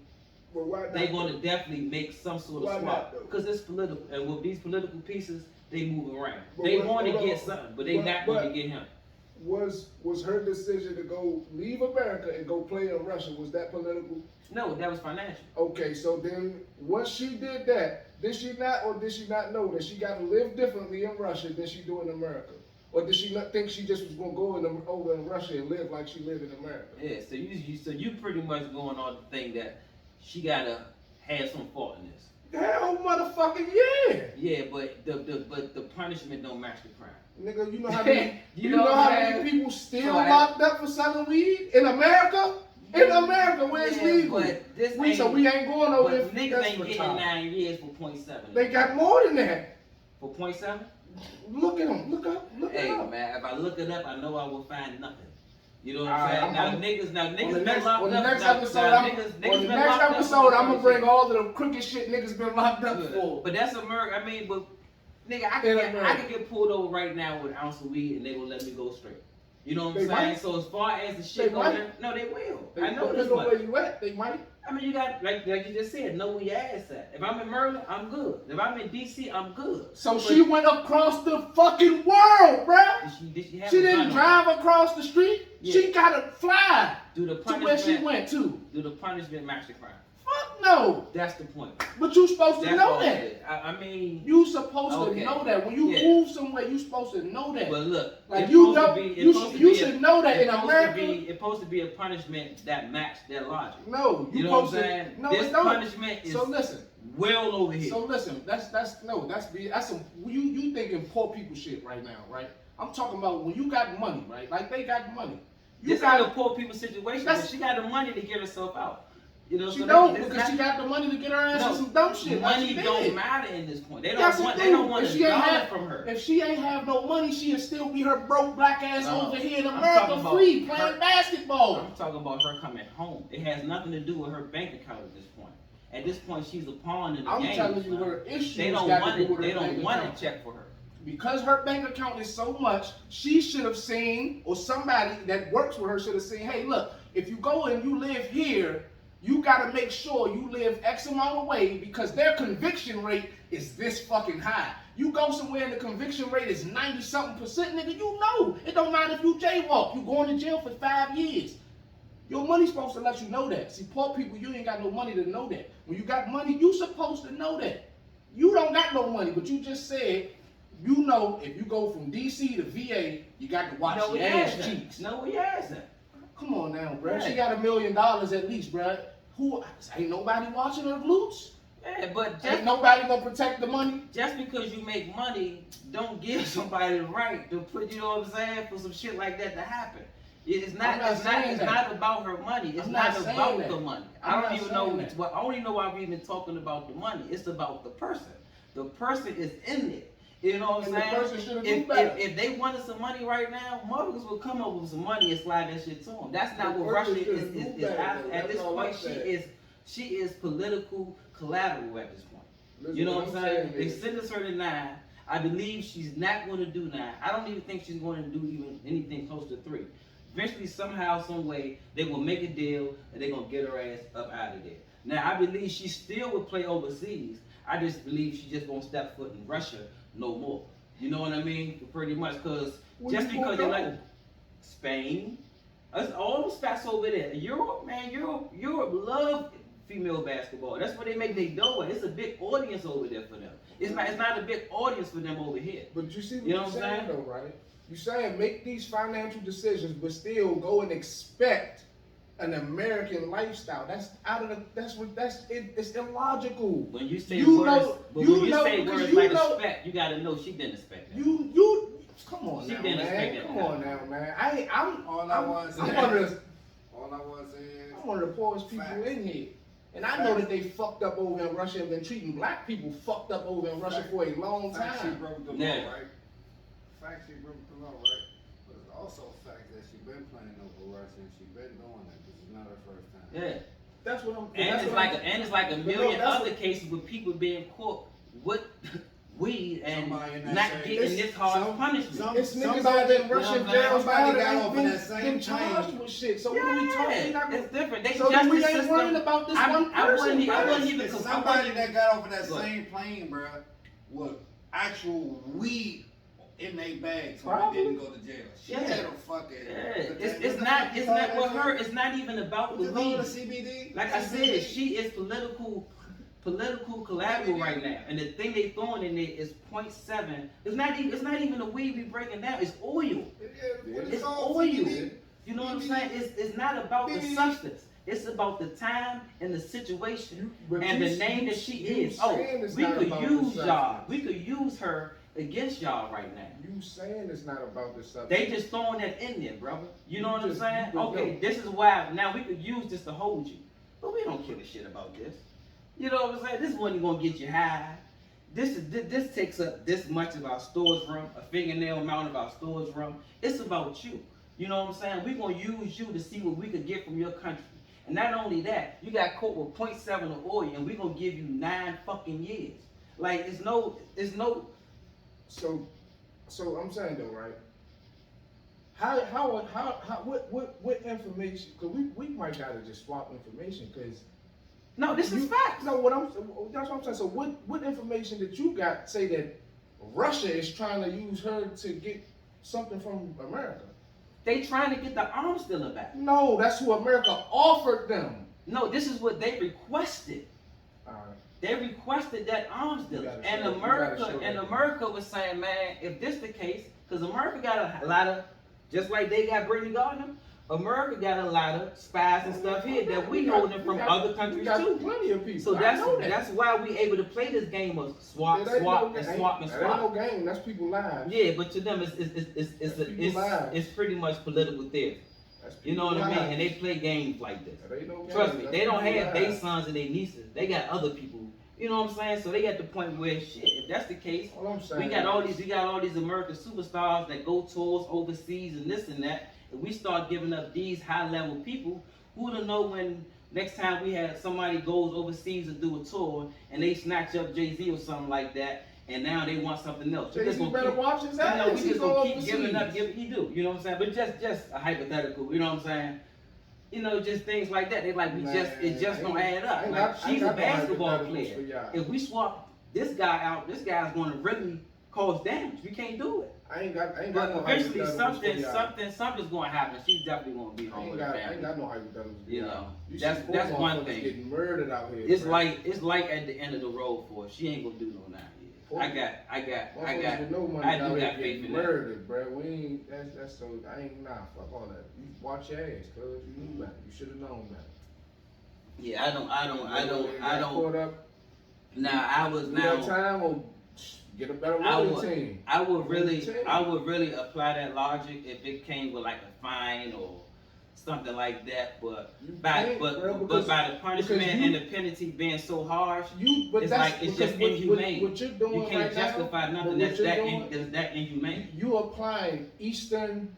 they're going to definitely make some sort of swap because it's political. And with these political pieces, they move around. They want to get something, but they're not going to get him. Was her decision to go leave America and go play in Russia, was that political? No, that was financial. Okay, so then once she did that, did she not know that she got to live differently in Russia than she do in America? Or did she not think she just was gonna go over in Russia and live like she lived in America? Yeah, so you pretty much going on the thing that she gotta have some fault in this. Hell, motherfucking yeah! Yeah, but the punishment don't match the crime. Nigga, you know how many how many people still locked up for selling weed in America? In America, where it's legal. So we ain't going over there. Niggas ain't getting 9 years for 0.7. They got more than that. For 0.7? Look at them. Look up. Hey man, if I look it up, I know I will find nothing. You know what I'm saying? Now niggas been locked up. On the next episode, I'm gonna bring all of the crooked shit niggas been locked up for. But that's America. I mean, but nigga, I can get pulled over right now with an ounce of weed and they will let me go straight. You know what I'm saying? So as far as the shit goes, no, they will. I know this much. Where you at? They might. I mean, you got like you just said, know where your ass at. If I'm in Maryland, I'm good. If I'm in DC, I'm good. So she went across the fucking world, bruh. She didn't drive across the street. Yeah. She gotta fly Do the to punishment, where she went to. Do the punishment match the crime? Fuck no. That's the point. But you supposed to That's know all that. it is. I mean, You supposed okay. to know that. When you move somewhere, you supposed to know that. but look, Like it's you supposed know, to be- you should know that in it's supposed America. It's supposed to be a punishment that matched their logic. No, You know what I'm supposed saying? to. No, This it don't. punishment is So listen. well over here. So listen. That's some you thinking poor people shit right now, right? I'm talking about when you got money, right? Like they got money. You This got not a poor people situation. But she got the money to get herself out. You know, She so don't that's because not- she got the money to get her ass No, in some dumb shit. Like Money she don't did. matter in this point. They Yes, don't it want. do. They don't want If a she ain't dollar have- from her. If she ain't have no money, she'd still be her broke black ass No, over here in I'm America talking about free her- playing basketball. I'm talking about her coming home. It has nothing to do with her bank account at this point. At this point, she's a pawn in the I'm game. telling you, son. her issues They don't got want to do it. with her They don't bank want account. a check for her. Because her bank account is so much, she should have seen, or somebody that works with her should have seen, hey, look, if you go and you live here, you got to make sure you live X amount away because their conviction rate is this fucking high. You go somewhere and the conviction rate is 90-something%, nigga, you know. It don't matter if you jaywalk. You going to jail for 5 years. Your money's supposed to let you know that. See, poor people, you ain't got no money to know that. When you got money, you supposed to know that. You don't got no money, but you just said, you know, if you go from DC to VA, you got to watch your ass cheeks. No, we ass that. Come on now, bro. Yeah. She got $1 million at least, bro. Who ain't nobody watching her glutes? Yeah, but Ain't nobody gonna protect the money? just because you make money, don't give somebody the right to put, you know what I'm saying, for some shit like that to happen. It's not. It's not about her money. It's not about the money. I don't even know. I don't even know why we're even talking about the money. It's about the person. The person is in it. You know what I'm saying? The person should do better. If they wanted some money right now, motherfuckers would come up with some money and slide that shit to them. That's not what Russia is at this point. She is political collateral at this point. Listen, you know what I'm saying? They is- sentenced her to 9. I believe she's not going to do 9. I don't even think she's going to do even anything close to 3. Eventually, somehow, some way, they will make a deal and they're going to get her ass up out of there. Now, I believe she still would play overseas. I just believe she just won't step foot in Russia no more. You know what I mean? Pretty much, because just because they like Spain, all those spots over there. Europe, man, Europe love female basketball. That's where they make their dough at. It's a big audience over there for them. It's not a big audience for them over here. But you see what You know you're what I'm saying, saying? though, right? You're saying make these financial decisions, but still go and expect an American lifestyle. That's out of the. It's illogical. When you say You words, know- but you when you know- say because words you like know- expect, you gotta know she didn't expect that. You come on She now, didn't expect man. that. Come on now, man. I'm All I want to say I'm one of the is I'm one of the poorest people Facts. in here. And I know that they fucked up over in Russia and been treating black people fucked up over in Russia for a long fact she time. broke the law, Yeah. right? Fact she broke the law, right? But it's also fact that she been playing over Russia and she been doing that. This is not her first time. Yeah. That's what I'm. And that's it's what like I'm- and it's like a But no, million that's other what- cases with people being caught with weed and Somebody in that not same- getting this hard some- punishment. some- It's niggas Somebody- out there in Russian you know, jails somebody now that got ain't off of been, that same been charged plane. with shit. So what are we talking? We not It's different. They so then justice we ain't system. worrying about this I one person. I wasn't even. It's somebody that got off of that Look. same plane, bro, with actual weed in their bag, so Probably. they didn't go to jail. She Yeah. had a fucking. Yeah, what the it's fuck not you with call that her. shit? It's not even about the What you call weed. it, CBD? Like I CBD? said, she is political collateral right now, and the thing they throwing in there is 0.7. It's not even the weed we breaking down. It's oil. Yeah, what It's called? oil. CBD? You know what I'm saying? It's not about the CBD. substance. It's about the time and the situation But and you- the name you- that she you is. Oh, saying it's we not could about the use y'all. substance. We could use her against y'all right now. You saying it's not about the substance? They just throwing that in there, brother. You know what I'm just- saying? you Okay, know. this is why now we could use this to hold you. But we don't give a shit about this. You know what I'm saying? This wasn't gonna get you high. This takes up this much of our storage room, a fingernail amount of our storage room. It's about you. You know what I'm saying? We're gonna use you to see what we could get from your country. And not only that, you got caught with 0.7 of oil, and we're gonna give you 9 fucking years. Like it's no. So I'm saying though, right? What information? Because we might gotta just swap information. Because No, this is facts. No, that's what I'm saying. So what information that you got say that Russia is trying to use her to get something from America? They trying to get the arms dealer back. No, that's who America offered them. No, this is what they requested. All right. They requested that arms dealer, and America was saying, man, if this the case, because America got a lot of, just like they got Brittany Gardner, America got a lot of spies and stuff here that we holding from other countries too. Plenty of people. So that's why we able to play this game of swap and swap. That ain't no game. That's people lives. Yeah, but to them it's pretty much political theater. You know what I mean? And they play games like this. Trust me, they don't have their sons and their nieces. They got other people. You know what I'm saying? So they got the point where shit. If that's the case, we got all these American superstars that go tours overseas and this and that. If we start giving up these high level people, who to know when next time we have somebody goes overseas to do a tour and they snatch up Jay-Z or something like that, and now they want something else. Jay-Z better watch his ass. We just gonna keep giving up. He do. You know what I'm saying? But just a hypothetical. You know what I'm saying? You know, just things like that. They like it just don't add up. Like, she's a basketball player. If we swap this guy out, this guy's going to really cause damage. We can't do it. I ain't got but no eventually something's going to happen. She's definitely going to be home with her family. I ain't got no hypotheticals. You know, that's one thing. Getting murdered out here. It's like at the end of the road for her. She ain't gonna do no 9 years. I do got faith in murdered, bro. We ain't. That's so. I ain't fuck all that. You watch your ass, cause you knew that. You should have known that. Yeah, I don't. Caught up. Now I was now. Time or get a better running team. I would really apply that logic if it came with like a fine or something like that. But by the punishment and the penalty being so harsh, it's just inhumane. What you're doing you can't justify nothing that's that inhumane. You applying Eastern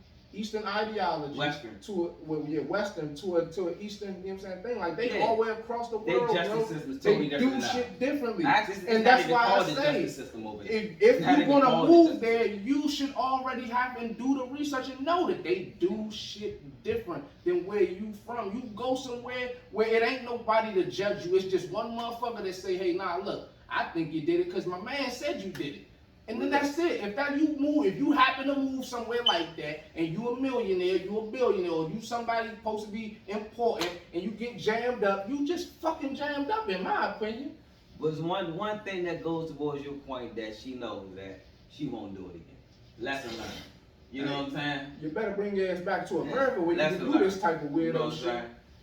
ideology Western to an Eastern, you know what I'm saying, thing. Like they all the way across the world, their justice system is totally they different do shit differently. And that's why I say if you want to move there, you should already have and do the research and know that they do shit different than where you from. You go somewhere where it ain't nobody to judge you. It's just one motherfucker that say, hey, nah, look, I think you did it because my man said you did it. And then that's it. If you happen to move somewhere like that, and you a millionaire, you a billionaire, or you somebody supposed to be important, and you get jammed up, you just fucking jammed up, in my opinion. But one thing that goes towards your point that she knows that she won't do it again. Lesson learned. You know what I'm saying? You better bring your ass back to America where you can do this type of weirdo shit.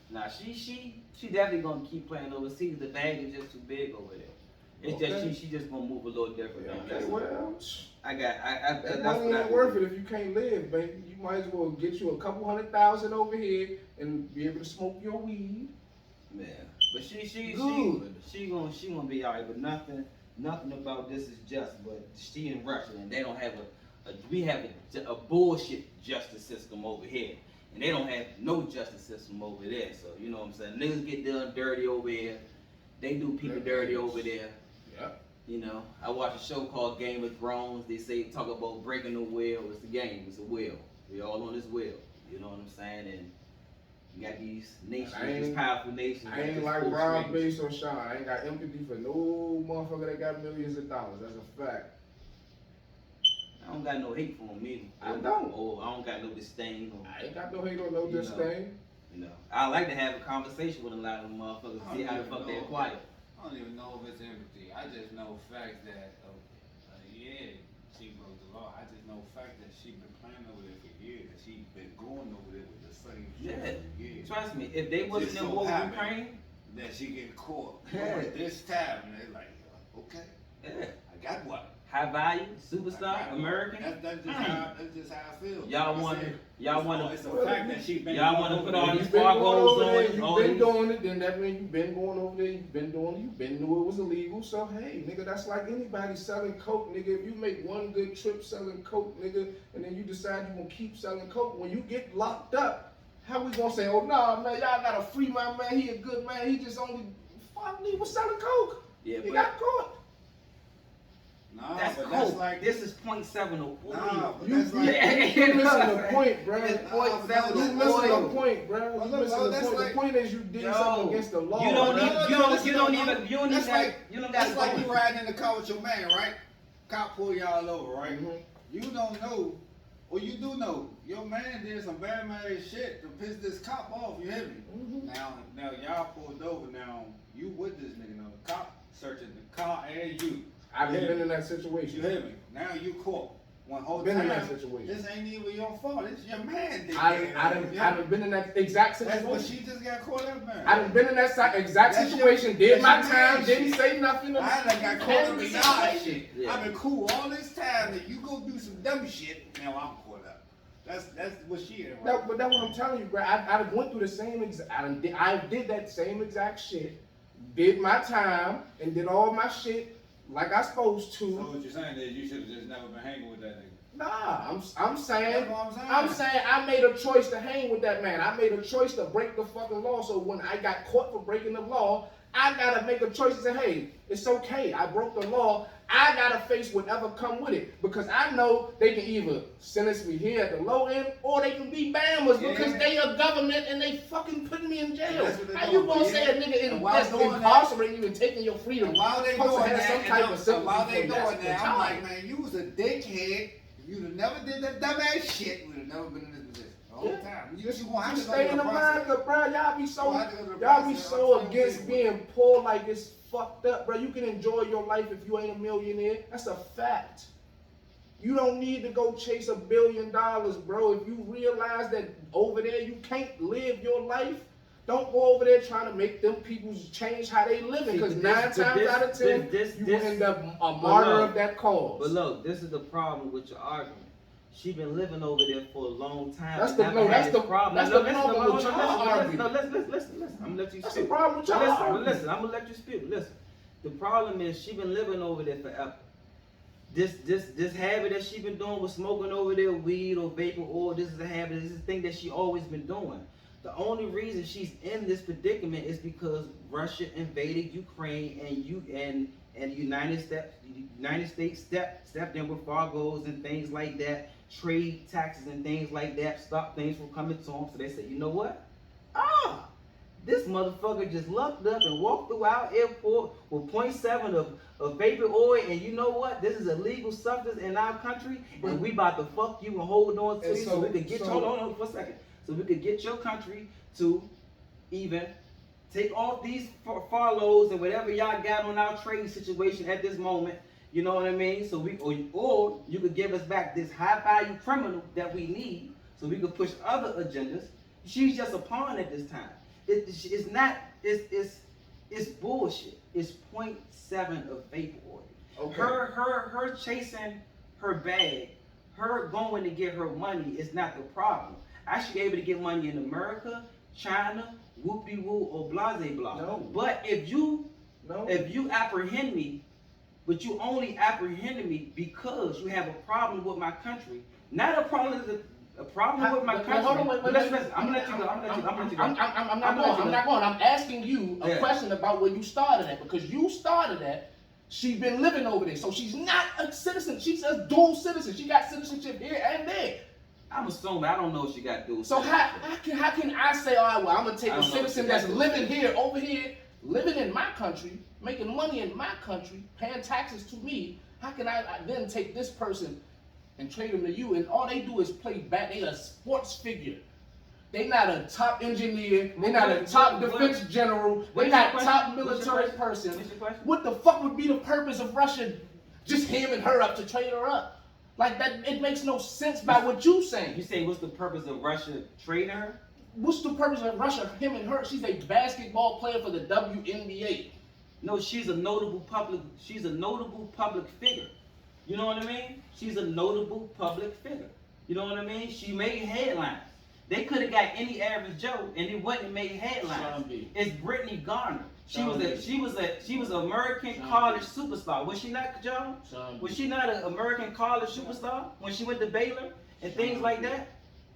Nah, she definitely gonna keep playing overseas. The bag is just too big over there. It's just she just gonna move a little different. Yeah, okay, well, that's money ain't worth it if you can't live, baby. You might as well get you a couple $100,000 over here and be able to smoke your weed. Yeah, but she gonna be alright. But nothing about this is just. But she in Russia and they don't have we have a bullshit justice system over here, and they don't have no justice system over there. So you know what I'm saying? Niggas get done dirty over here. They do people dirty over there. Yeah. You know, I watch a show called Game of Thrones. They talk about breaking the wheel. It's a game. It's a wheel. We all on this wheel. You know what I'm saying? And you got these nations, these powerful nations. I ain't like Rob, Base, or Sean. I ain't got empathy for no motherfucker that got millions of dollars. That's a fact. I don't got no hate for them either. I don't. Or I don't got no disdain. I ain't got no hate or no disdain. You know, I like to have a conversation with a lot of them motherfuckers to see how the fuck they acquire. I don't even know if it's empathy. I just know fact that, yeah, she broke the law. I just know fact that she been playing over there for years. That she been going over there with the same shit for years. Trust me, if they wasn't in war with Ukraine, that she get caught this time, and they're like, okay, I got what. High value, superstar, American. That's just how I feel. Y'all want it's a fact that she been. Y'all want to put all these fargos on. You've been doing it, then that means you've been going over there. You've been doing it. You've been knew it was illegal. So hey, nigga, that's like anybody selling coke, nigga. If you make one good trip selling coke, nigga, and then you decide you gonna keep selling coke, when you get locked up, how we gonna say, oh nah, man, y'all gotta free my man. He a good man. He just only finally was selling coke. Yeah, he got caught. Nah, That's but cool. that's like This is 0.7 of oil. nah, but You that's like missing the point, bro. It's 0.7 You of missing oil. the point, bro. You Well, missing look, the that's point. like- The point is you did something against the law. You don't bro. need. No, You no, don't. listen, You don't no, even. You don't that's even. like You don't that's gotta like go. you riding in the car with your man, right? Cop pull y'all over, right? Mhm. You don't know, or you do know, your man did some very bad shit to piss this cop off. You hear me? Mhm. Now y'all pulled over. Now you with this nigga. Now the cop searching the car and you. I've You hear been me? in that You situation. hear me? Now you caught. One whole Been in time. that situation. This ain't even your fault. It's your man. Did I it. done been in that exact That's what situation. she just got caught up in. I done been in that exact That's situation. your- Did my that's your time. man Didn't shit. say nothing. I done got caught up in y'all Situation. shit. Yeah. I've been cool all this time. That you go do some dumb shit. Now I'm caught up. That's what she in. Right? But that's what I'm telling you, bro. I went through the same exact. I did that same exact shit. Did my time and did all my shit like I supposed So to. what you're saying is you should have just never been hanging with that nigga. Nah, I'm saying. That's what I'm saying I made a choice to hang with that man. I made a choice to break the fucking law. So when I got caught for breaking the law, I gotta make a choice and say, hey, it's okay. I broke the law. I gotta face whatever come with it because I know they can either sentence me here at the low end or they can be bammers because Yeah. they are government and they fucking putting me in jail. That's what they How you doing, gonna yeah. say a nigga And while that's doing that- incarcerating you and taking your freedom? And while they supposed to doing have that, some type of sympathy while they for you. doing That's that, the I'm time. like, man, you was a dickhead. If you'd have never did that dumbass shit, we'd have never been in this position. The whole time. You gonna have You to go stay through in the process. America, bro. Y'all be so Well, I had to go through the y'all be process. so I'm against still being poor like it's fucked up, bro. You can enjoy your life if you ain't a millionaire. That's a fact. You don't need to go chase $1 billion, bro. If you realize that over there you can't live your life, don't go over there trying to make them people change how they living. Because See, 9 but times this- out of 10, this- you this- end up a martyr look, of that cause. But look, this is the problem with your argument. She been living over there for a long time. That's and the- never no, had that's this the- problem. that's No, the listen, problem hold with on, y'all argument. No, listen. I'm gonna let you That's speak. the problem with y'all argument. Listen, I'm gonna let you speak. Listen, the problem is she been living over there forever. This habit that she been doing with smoking over there weed or vapor oil, this is a habit, this is a thing that she always been doing. The only reason she's in this predicament is because Russia invaded Ukraine and the United States stepped in with embargoes and things like that, trade taxes and things like that, stop things from coming to them. So they said, you know what? This motherfucker just lucked up and walked through our airport with 0.7 of vapor oil, and you know what? This is a legal substance in our country, and we about to fuck you and hold on to And you so so- we could get so- hold on for a second. So we could get your country to even take off these furloughs and whatever y'all got on our trade situation at this moment. You know what I mean? So we or you could give us back this high value criminal that we need, so we could push other agendas. She's just a pawn at this time. It's not. It's bullshit. It's 0.7 of vapor oil. Okay. Her chasing her bag, her going to get her money is not the problem. I should be able to get money in America, China, whoop-de-woo, or blase-blah. No. But if you No. apprehend me, but you only apprehended me because you have a problem with my country, not a problem with my country. Hold on, wait, Listen, I'm gonna let you go. I'm not going. I'm asking you a question about where you started at because you started at. She's been living over there, so she's not a citizen. She's a dual citizen. She got citizenship here and there. I'm assuming. I don't know if she got dual So how can I say, all right, well, I'm gonna take I a don't know if citizen she that's got living here, over here, living in my country, making money in my country, paying taxes to me. How can I then take this person and trade them to you? And all they do is play back. They a sports figure. They not a top engineer. They not a top defense general. They not top military person. What's your question? What the fuck would be the purpose of Russia just hemming her up to trade her up? Like that, it makes no sense by what you saying. You say what's the purpose of Russia trading her? What's the purpose of Russia hemming her? She's a basketball player for the WNBA. No, she's a notable public figure. You know what I mean? She's a notable public figure. You know what I mean? She made headlines. They could have got any average Joe and it wouldn't make headlines. It's Brittany Garner. She was an American college superstar. Was she not, Joe? Was she not an American college superstar when she went to Baylor and things like that?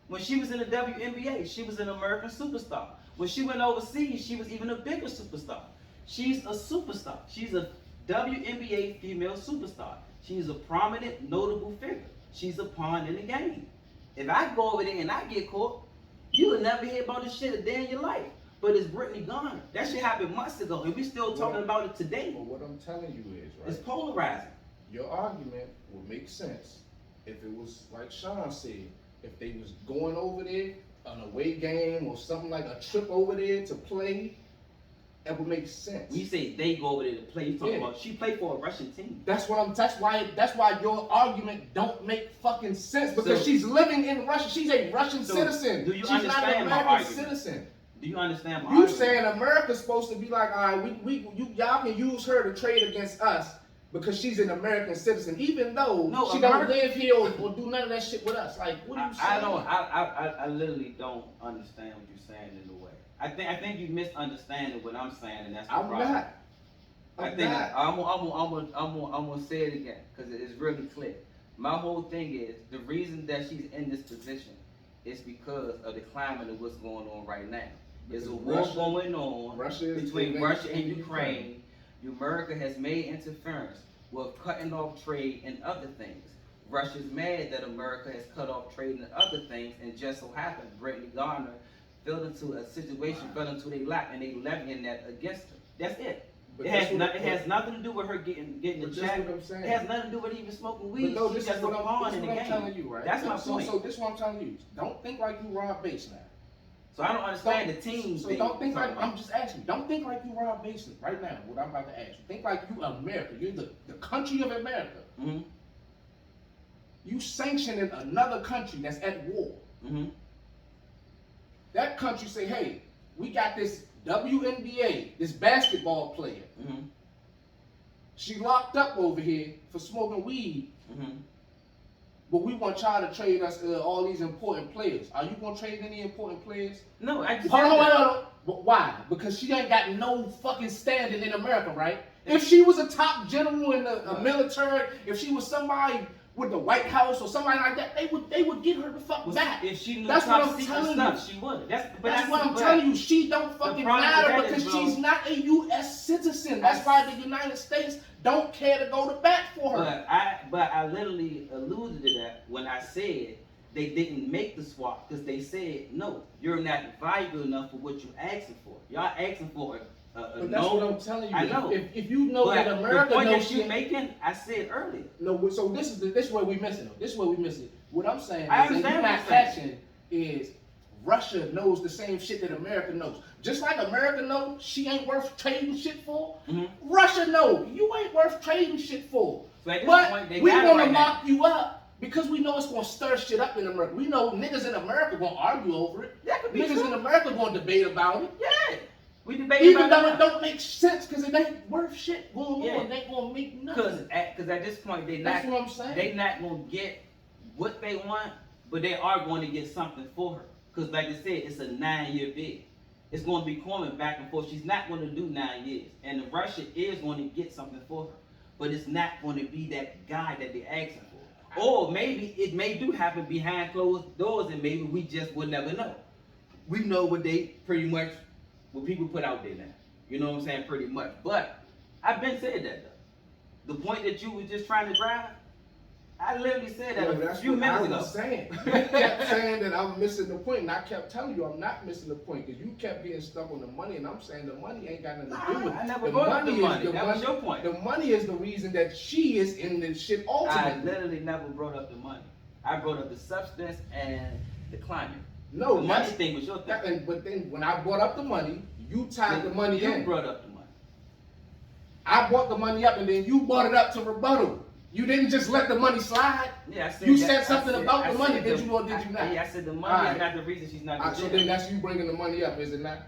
When she was in the WNBA, she was an American superstar. When she went overseas, she was even a bigger superstar. She's a superstar. She's a WNBA female superstar. She's a prominent, notable figure. She's a pawn in the game. If I go over there and I get caught, you will never hear about this shit a day in your life. But it's Brittany Garner. That shit happened months ago, and we still talking about it today. But what I'm telling you is, right? It's polarizing. Your argument would make sense if it was like Sean said, if they was going over there on a away game or something like a trip over there to play. That would make sense. When you say they go over there to play, you talking about she played for a Russian team. That's why your argument don't make fucking sense because she's living in Russia. She's a Russian citizen. Do you She's understand not an my American argument? citizen. Do you understand my You argument? saying America's supposed to be like, all right, y'all can use her to trade against us because she's an American citizen, even though she don't live here or do none of that shit with us. Like, what are you saying? I literally don't understand what you're saying in a way. I think you misunderstanding what I'm saying, and that's the problem. I'm gonna say it again because it's really clear. My whole thing is the reason that she's in this position is because of the climate of what's going on right now. There's a war going on between Russia and Ukraine. America has made interference with cutting off trade and other things. Russia's mad that America has cut off trade and other things, and just so happened Brittany Garner fell into a situation, fell into their lap, and they levying that against her. That's it. It has nothing to do with her getting the check. It has nothing to do with even smoking weed. But no, She's just a pawn in the game. I'm telling you, right? That's my point. So this is what I'm telling you. Don't think like you Rob Bass now. So I don't understand the team. So don't think like, I'm just asking, don't think like you Rob Basin right now, what I'm about to ask you. Think like you America. You're the country of America. Mm-hmm. You sanctioning another country that's at war. Mm-hmm. That country say, hey, we got this WNBA, this basketball player. Mm-hmm. She locked up over here for smoking weed. Mm-hmm. But we want y'all to trade us all these important players. Are you gonna trade any important players? No, I just hold on. But why? Because she ain't got no fucking standing in America, right? If she was a top general in the military, if she was somebody with the White House or somebody like that, they would get her the fuck back. If she knew that's top what I'm secret telling stuff, you. she would. That's what I'm telling you. She don't fucking matter because she's not a U.S. citizen. That's why the United States don't care to go to bat for her. But I literally alluded to that when I said they didn't make the swap because they said no, you're not valuable enough for what you're asking for. Y'all asking for but that's what I'm telling you. I know. If you know that America the point knows that you're making, I said earlier. No, so this is where we miss it. This is where we miss it. What I'm saying I is that you're not catching is Russia knows the same shit that America knows. Just like America knows she ain't worth trading shit for, Russia know you ain't worth trading shit for. So at this but point, they we got want it to right lock you up because we know it's gonna stir shit up in America. We know niggas in America gonna argue over it. That could be niggas true. in America gonna debate about it. Yeah. We debate even about though it don't make sense because it ain't worth shit going on. They ain't gonna make nothing. Because at this point that's what I'm saying. They not gonna get what they want, but they are going to get something for her. Because like I said, it's a 9-year bid. It's going to be coming back and forth. She's not going to do 9 years, and Russia is going to get something for her, but it's not going to be that guy that they're asking for. Or maybe it may do happen behind closed doors, and maybe we just will never know. We know what they pretty much. What people put out there now. You know what I'm saying? Pretty much. But I've been saying that though. The point that you was just trying to drive, I literally said that a few minutes ago. I was saying. You kept saying that I'm missing the point, and I kept telling you I'm not missing the point because you kept getting stuck on the money, and I'm saying the money ain't got nothing to do with it. I never brought up the money. That was your point. The money is the reason that she is in this shit ultimately. I literally never brought up the money. I brought up the substance and the climate. No, the money thing was your thing. But then when I brought up the money, you tied the money in. You brought up the money. I brought the money up and then you brought it up to rebuttal. You didn't just let the money slide. Yeah, I said you said something about the money, did you or did you not? Yeah, I said the money is not the reason she's not. So then that's you bringing the money up, is it not?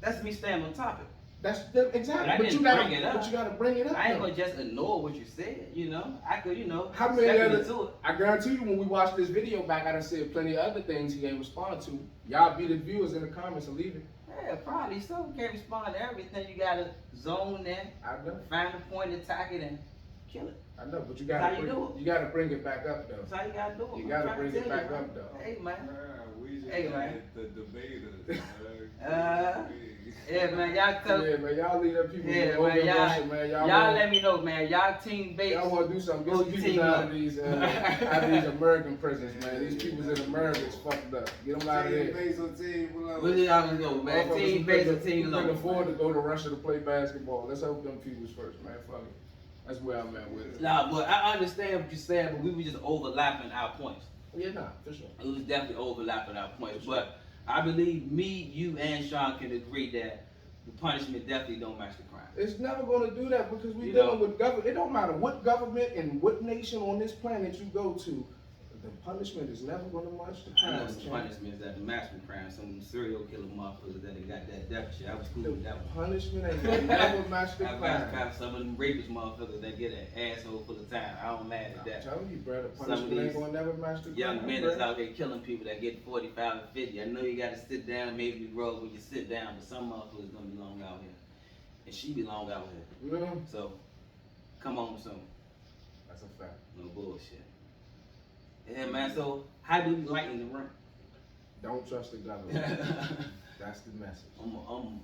That's me staying on topic. That's exactly. But you gotta bring it up. But you gotta bring it up. I ain't gonna just ignore what you said. You know, I could. You know, how many other? I guarantee you, when we watch this video back, I done said plenty of other things he ain't respond to. Y'all be the viewers in the comments and leave it. Yeah, probably so. Can't respond to everything. You gotta zone in. I know. Find a point, attack it, and kill it. I know, but you That's gotta how you do it. you gotta bring it back up though. That's how you gotta do it. You I'm gotta trying to bring tell it you, back man. up though. Hey, man. We just Hey, had man. the debaters. Yeah, man, y'all tell. Yeah, man, y'all leave them people Yeah, over man, in y'all, Russia, man. y'all wanna- let me know, man. Y'all team base. Y'all want to do something? Get Go some team people out up. of these American prisons, man. These people in America is fucked up. Get them out of Team there. base on team below. Where y'all gonna go, man? Motherfuckers Team who base couldn't- or team who low? couldn't afford to go to Russia to play basketball. Let's help them peoples first, man. Fuck it. That's where I'm at with it. Nah, but I understand what you're saying, but we were just overlapping our points. Yeah, nah, for sure. It was definitely overlapping our points. But I believe me, you, and Sean can agree that the punishment definitely don't match the crime. It's never gonna do that because we You dealing know. with government. It don't matter what government and what nation on this planet you go to. The punishment is never gonna match the I know crime. some champ. punishments that the match the crime. Some serial killer motherfuckers that they got that death shit. I was cool The with that one. punishment ain't gonna never match the I crime. got some of them rapist motherfuckers that get an asshole full of time. I don't mad at I'm that. telling you, bro, the Some of punishment ain't these gonna never match the Young crime. men bro. that's out here killing people that get 45 and 50. I know you gotta sit down, maybe grow when you sit down, but some motherfuckers gonna be long out here. And she be long out here. Yeah, So, come on soon. that's a fact. No bullshit. Yeah, man, so how do we lighten the room? Don't trust the government. That's the message. I'm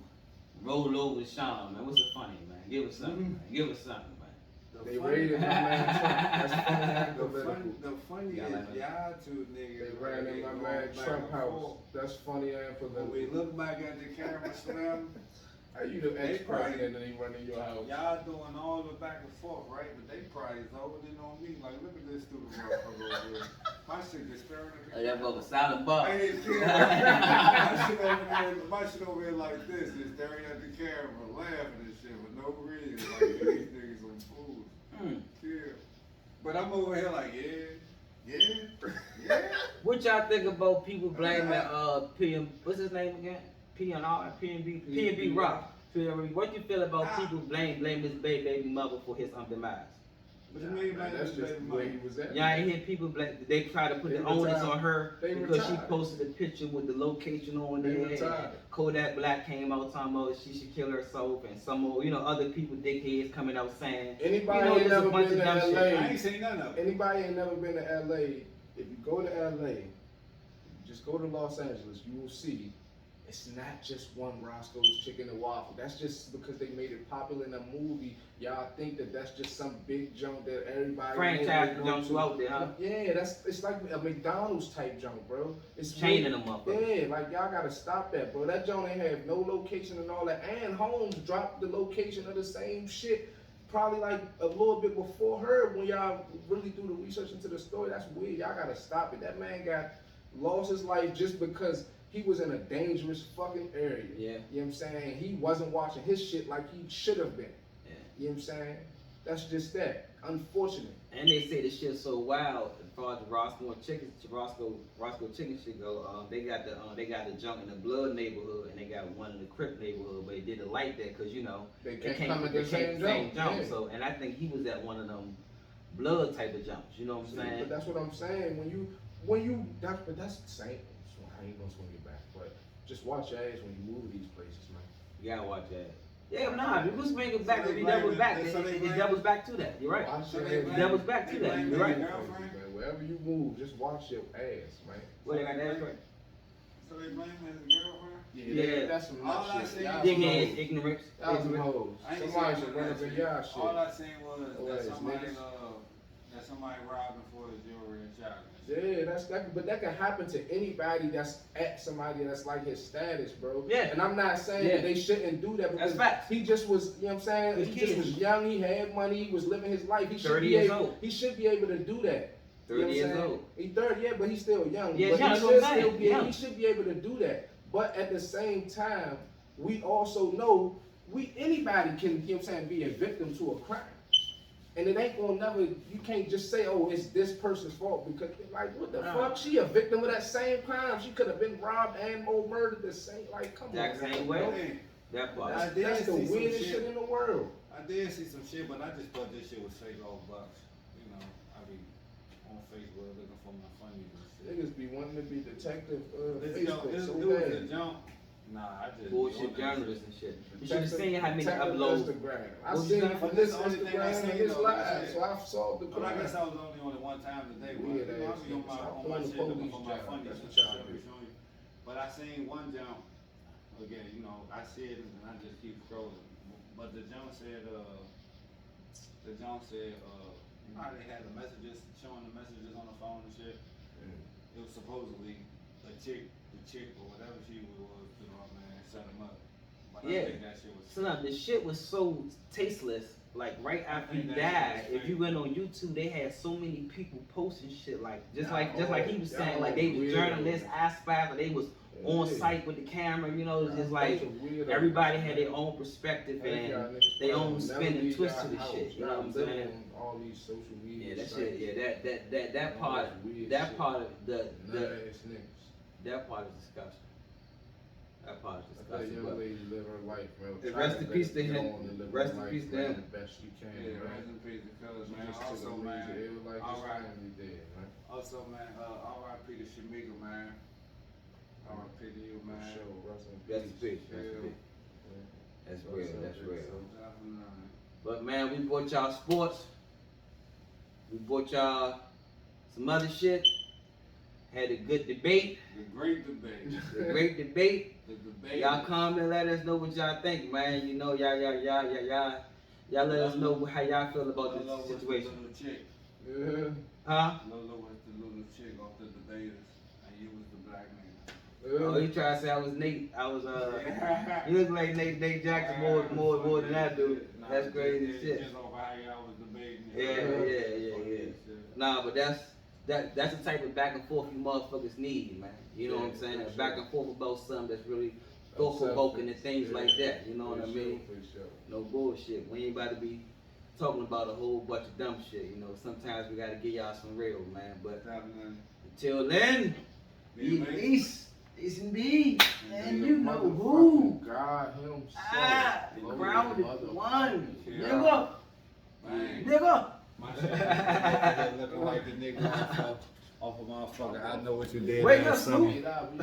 roll over Sean, man. What's the funny, man? Give us something, man. Give us something, man. They raided my man Trump. That's funny and The political. funny Y'all is like y'all two They niggas. ran in my man Trump house. That's funny and When we political. look back at the camera slam, How you the They ex-president and he running your house? y'all doing all the back and forth, right? But they probably zoning in on me. Like, look at this stupid motherfucker over here. My shit just staring at Oh, me. that was a silent bar. I ain't kidding. My shit over here like this, just staring at the camera, laughing and shit for no reason. Like, these niggas some fools. Yeah. But I'm over here like, yeah. What y'all think about people blaming PM? What's his name again? PNR, PNB Rock. What you feel about people blame his baby mother for his demise? What you mean, man? That's just the way he was at. Y'all ain't hear people blame. They try to put They the onus retired. on her They because retired. she posted a picture with the location on They there. retired. And Kodak Black came out talking about she should kill herself, and some more, other people, dickheads, coming out saying, Anybody just ain't a never bunch been of to dumb shit. I LA. ain't seen none of it. Anybody ain't never been to LA. If you go to LA, just go to Los Angeles, you will see it's not just one Roscoe's Chicken and Waffle. That's just because they made it popular in a movie. Y'all think that that's just some big junk that everybody franchise knows jumps to. out there, huh? Yeah, it's like a McDonald's type junk, bro. It's Chaining them up. Yeah, like y'all gotta stop that, bro. That joint ain't have no location and all that. And Holmes dropped the location of the same shit probably like a little bit before her. When y'all really do the research into the story, that's weird. Y'all gotta stop it. That man lost his life just because he was in a dangerous fucking area. Yeah. You know what I'm saying? He wasn't watching his shit like he should have been. Yeah. You know what I'm saying? That's just that. Unfortunate. And they say this shit's so wild as far as the Roscoe chicken shit go. They got the junk in the Blood neighborhood and they got one in the Crip neighborhood, but they did it like that because They they can't come at the same same jump. jump. Yeah. So, and I think he was at one of them Blood type of jumps. You know what I'm saying? But that's what I'm saying. But that's the same. So I ain't gonna swing it back. But just watch your ass when you move to these places, man. You gotta watch that. Yeah, nah, if we swing it back, So if they he doubles blame back, it- so they it blame- doubles back to that. You're right. Watch So your they ass. blame- Doubles back to they that. blame You're their right. girlfriend? Man, wherever you move, just watch your ass, man. What they got that for? So they blame his girlfriend? Yeah. That's some All I nut see- shit. Y'all Dickhead, some ignorance. hoes. Y'all some hoes. I ain't Somebody seen should none run of up in that y'all shit. shit. All I seen was Oh, that ass somebody robbed him for his jewelry and shot him. Yeah, but that can happen to anybody that's at somebody that's like his status, bro. Yeah. And I'm not saying Yeah. that they shouldn't do that because That's facts. he just was, you know what I'm saying? Good He just kid. was young, he had money, he was living his life. He should 30 be years able, old. He should be able to do that. 30 You know what I'm years saying? old. He's 30, yeah, but he's still young. Yeah, but young, he that's what I'm should still saying, be, young. he should be able to do that. But at the same time, we also know anybody can, you know what I'm saying, be a victim to a crime. And it ain't gonna never, you can't just say, oh, it's this person's fault because, like, what the fuck? She a victim of that same crime. She could have been robbed and or murdered the same, like, come That on. same man, way. bro. Hey, That part. I did That's the see some weirdest shit. shit in the world. I did see some shit, but I just thought this shit was fake old bucks. You know, I be on Facebook looking for my funnies and shit. Niggas be wanting to be detective This, Facebook this so dude was a bad. jump. Nah, I just bullshit be on that journalists and shit. You should have Check seen how many check the uploads. Instagram. I What you seen say? it from But this that's the only thing I Instagram seen, and this though, live, that's it. so I saw the But I guess crowd. I was only on it one time today. But Weird you know, I ass be on niggas. my, Stop on my pulling the shit looking police for my job. funny That's shit. what y'all do. But I seen one jump. Again, you know, I see it and I just keep scrolling. But the jump said, you know how they had the messages, showing the messages on the phone and shit? It was supposedly the chick or whatever she was, you know, man, set him up. But Yeah. I think that shit was So now the shit was so tasteless. Like right after he think that died, shit was if you fake. went on YouTube, they had so many people posting shit like just Y'all like he was all- saying, y'all like they all was weirdos. journalists, I spies, or they was on Yeah. site with the camera. You know, it's just Y'all like bunch of weirdos. everybody had their own perspective Half y'all and niggas they probably own never spin and leave twist y'all to the house. shit. You know Y'all what I'm live saying? on all these social media Yeah, that sites. shit. Yeah, that All part. this weird That shit. part of the Nut-ass niggas. that part is disgusting. That part is Let that disgusting. young But lady live her life, man. Yeah, Try rest to in let peace it to go him. on and live Rest her in life, peace to man, him. the best you can, Yeah, man. rest in peace, because She man, just took also a man, major ill like his alright. family did, man. Also man, R.I.P. to Shamika, man. R.I.P. to you, For man. sure, rest in Rest in peace. peace. Rest in peace. That's So real. so That's so real. so. Definitely. But man, we brought y'all sports. We brought y'all some other shit. Had a good debate. The great debate. A great debate. The debate. Y'all comment, let us know what y'all think, man. You know, y'all let us know how y'all feel about Lolo this was situation. the little chick. Yeah. Huh? Lolo was the little chick off the debaters, and you was the black man. Oh, he tried to say I was Nate. I was you look like Nate Jackson more than I do. Nah, That's crazy just, shit. Just over how y'all was debating. Yeah. Nah, but that's the type of back and forth you motherfuckers need, man. You know what I'm saying? for sure. Back and forth about something that's really thought provoking and things like that. You know what I mean? For sure. No bullshit. We ain't about to be talking about a whole bunch of dumb shit. You know, sometimes we gotta give y'all some real, man. But Definitely. until then, Be be amazing. peace and be, and The you know motherfucking who. God himself. The Lord grounded motherfucking one. Yeah. Nigga. Bang. Nigga. My shit looking like the nigga off of motherfucker. I know what you did Wake last up, summer. Snoop.